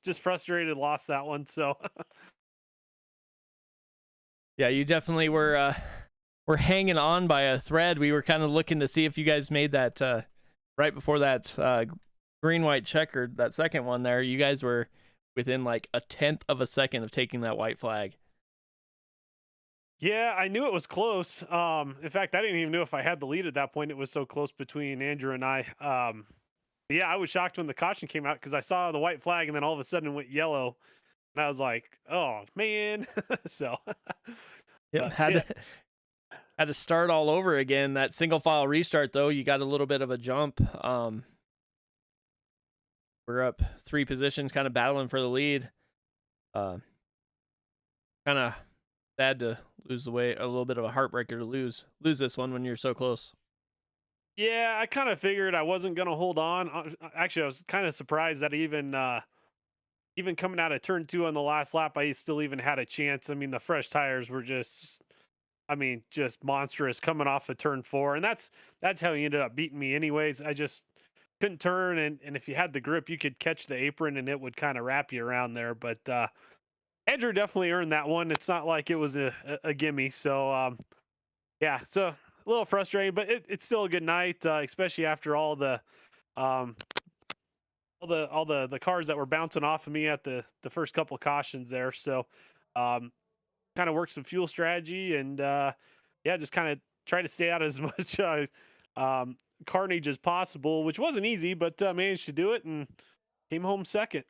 Just frustrated, lost that one. So, yeah, you definitely were hanging on by a thread. We were kind of looking to see if you guys made that right before that green-white checkered, that second one there. You guys were within like 1/10 of a second of taking that white flag. yeah, I knew it was close. In fact, I didn't even know if I had the lead at that point. It was so close between Andrew and I. Yeah, I was shocked when the caution came out because I saw the white flag and then all of a sudden it went yellow, and I was like, "Oh man!" So, Yeah, had to start all over again. That single file restart, though, you got a little bit of a jump. We're up 3 positions, kind of battling for the lead. Kind of sad to lose the way, a little bit of a heartbreaker to lose this one when you're so close. yeah, I kind of figured I wasn't gonna hold on. Actually, I was kind of surprised that I even even coming out of turn 2 on the last lap, I still even had a chance. I mean, the fresh tires were just, I mean, just monstrous coming off of turn 4. And that's how he ended up beating me anyways. I just couldn't turn, and if you had the grip, you could catch the apron and it would kind of wrap you around there. But Andrew definitely earned that one. It's not like it was a gimme. So yeah, so a little frustrating, but it's still a good night, especially after all the um, all the cars that were bouncing off of me at the first couple of cautions there. So um, kind of work some fuel strategy and yeah, just kind of try to stay out as much carnage as possible, which wasn't easy, but managed to do it and came home second.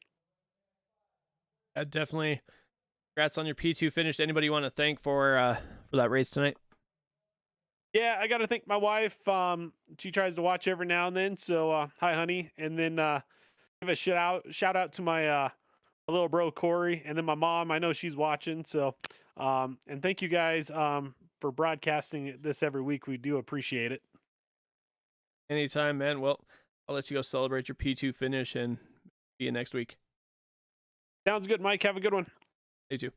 Definitely. Congrats on your P2 finish. Anybody you want to thank for that race tonight? Yeah, I got to thank my wife. She tries to watch every now and then. So hi, honey. And then give a shout out to my little bro Corey, and then my mom. I know she's watching. So and thank you guys for broadcasting this every week. We do appreciate it. Anytime, man. Well, I'll let you go celebrate your P2 finish and see you next week. Sounds good, Mike. Have a good one. You too.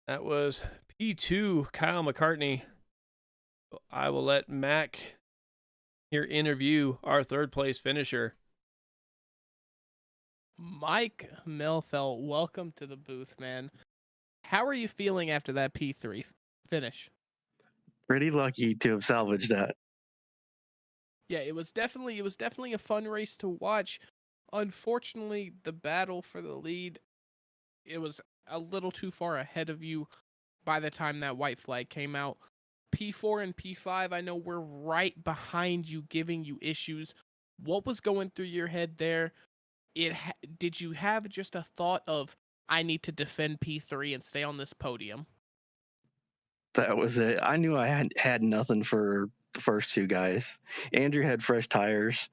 That was P2 Kyle McCartney. I will let Mac here interview our third place finisher. Mike Melfelt, welcome to the booth, man. How are you feeling after that P3 finish? Pretty lucky to have salvaged that. Yeah, it was definitely a fun race to watch. Unfortunately, the battle for the lead, it was a little too far ahead of you by the time that white flag came out. P4 and P5, I know we're right behind you, giving you issues. What was going through your head there? Did you have just a thought of, I need to defend P3 and stay on this podium? That was it. I knew I had nothing for the first two guys. Andrew had fresh tires,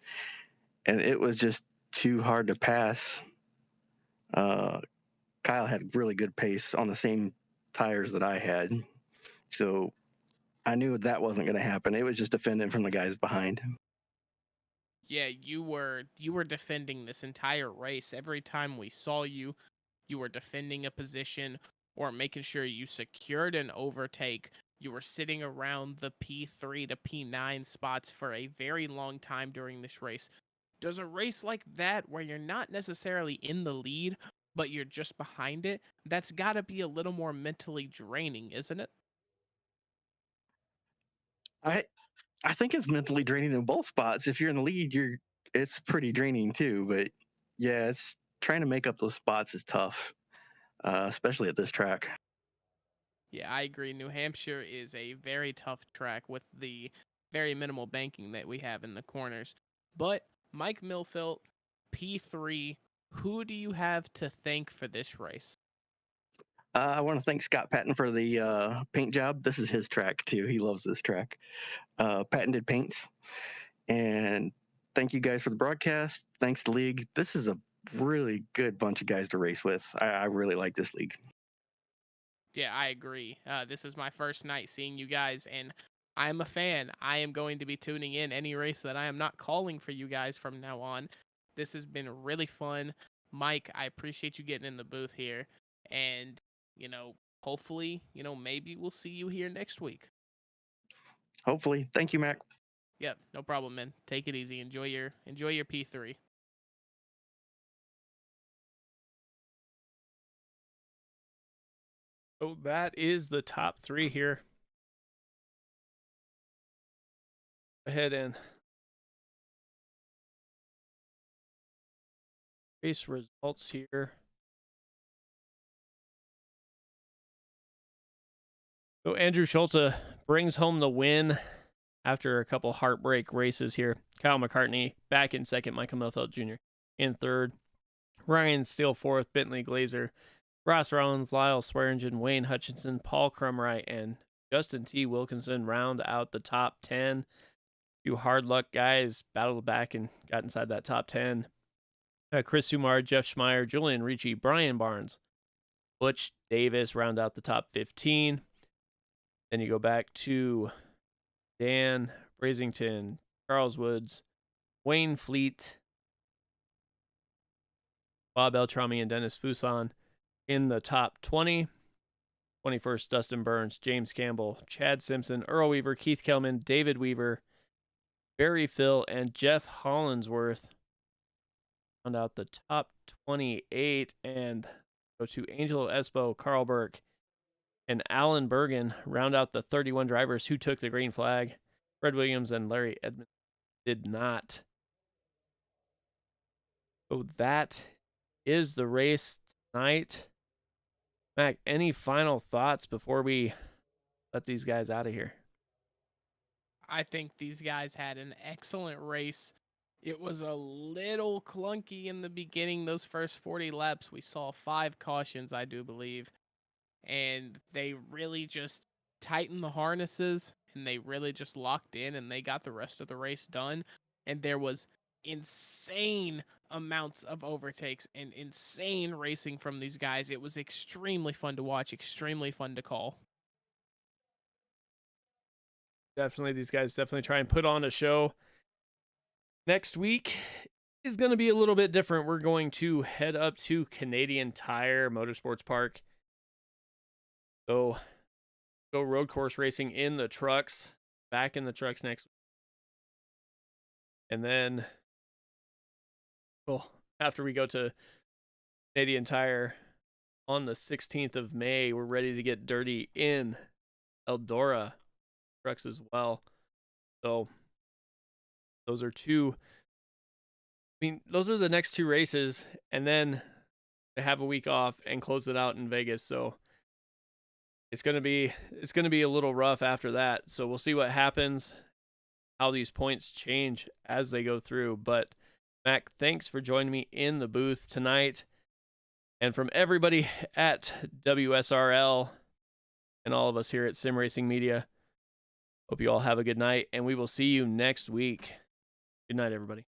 and it was just too hard to pass. Kyle had really good pace on the same tires that I had, so I knew that wasn't going to happen. It was just defending from the guys behind. Yeah, you were defending this entire race. Every time we saw you, you were defending a position or making sure you secured an overtake. You were sitting around the P3 to P9 spots for a very long time during this race. Does a race like that, where you're not necessarily in the lead, but you're just behind it, that's got to be a little more mentally draining, isn't it? I think it's mentally draining in both spots. If you're in the lead, it's pretty draining too. But yeah, it's trying to make up those spots is tough, especially at this track. Yeah, I agree. New Hampshire is a very tough track with the very minimal banking that we have in the corners. But Mike Milfelt, P3, who do you have to thank for this race? I want to thank Scott Patton for the paint job. This is his track too. He loves this track. Patented paints. And thank you guys for the broadcast. Thanks to League. This is a really good bunch of guys to race with. I really like this league. Yeah, I agree. This is my first night seeing you guys, and I'm a fan. I am going to be tuning in any race that I am not calling for you guys from now on. This has been really fun. Mike, I appreciate you getting in the booth here. And, hopefully, maybe we'll see you here next week. Hopefully. Thank you, Mac. Yep, no problem, man. Take it easy. Enjoy your P3. So that is the top three here. Go ahead and race results here. So Andrew Schulte brings home the win after a couple heartbreak races here. Kyle McCartney back in second. Michael Melfelt Jr. in third. Ryan Steele fourth. Bentley Glazer. Ross Rollins, Lyle Swearingen, Wayne Hutchinson, Paul Crumright, and Justin T. Wilkinson round out the top 10. Few hard luck guys battled back and got inside that top 10. Chris Sumar, Jeff Schmeier, Julian Ricci, Brian Barnes, Butch Davis round out the top 15. Then you go back to Dan Brazington, Charles Woods, Wayne Fleet, Bob Eltrami and Dennis Fuson in the top 20. 21st, Dustin Burns, James Campbell, Chad Simpson, Earl Weaver, Keith Kelman, David Weaver, Barry Phil, and Jeff Hollinsworth round out the top 28, and go to Angelo Espo, Carl Burke, and Alan Bergen round out the 31 drivers who took the green flag. Fred Williams and Larry Edmond did not. So that is the race tonight. Mac, any final thoughts before we let these guys out of here? I think these guys had an excellent race. It was a little clunky in the beginning, those first 40 laps. We saw 5 cautions, I do believe. And they really just tightened the harnesses and they really just locked in and they got the rest of the race done. And there was insane amounts of overtakes and insane racing from these guys. It was extremely fun to watch, extremely fun to call. Definitely, these guys definitely try and put on a show. Next week is going to be a little bit different. We're going to head up to Canadian Tire Motorsports Park. So, go road course racing in the trucks, back in the trucks next week. And then, well, after we go to Canadian Tire on the 16th of May, we're ready to get dirty in Eldora trucks as well. So, those are those are the next 2 races, and then they have a week off and close it out in Vegas. So, it's gonna be a little rough after that. So we'll see what happens, how these points change as they go through. But Mac, thanks for joining me in the booth tonight. And from everybody at WSRL and all of us here at Sim Racing Media, hope you all have a good night, and we will see you next week. Good night, everybody.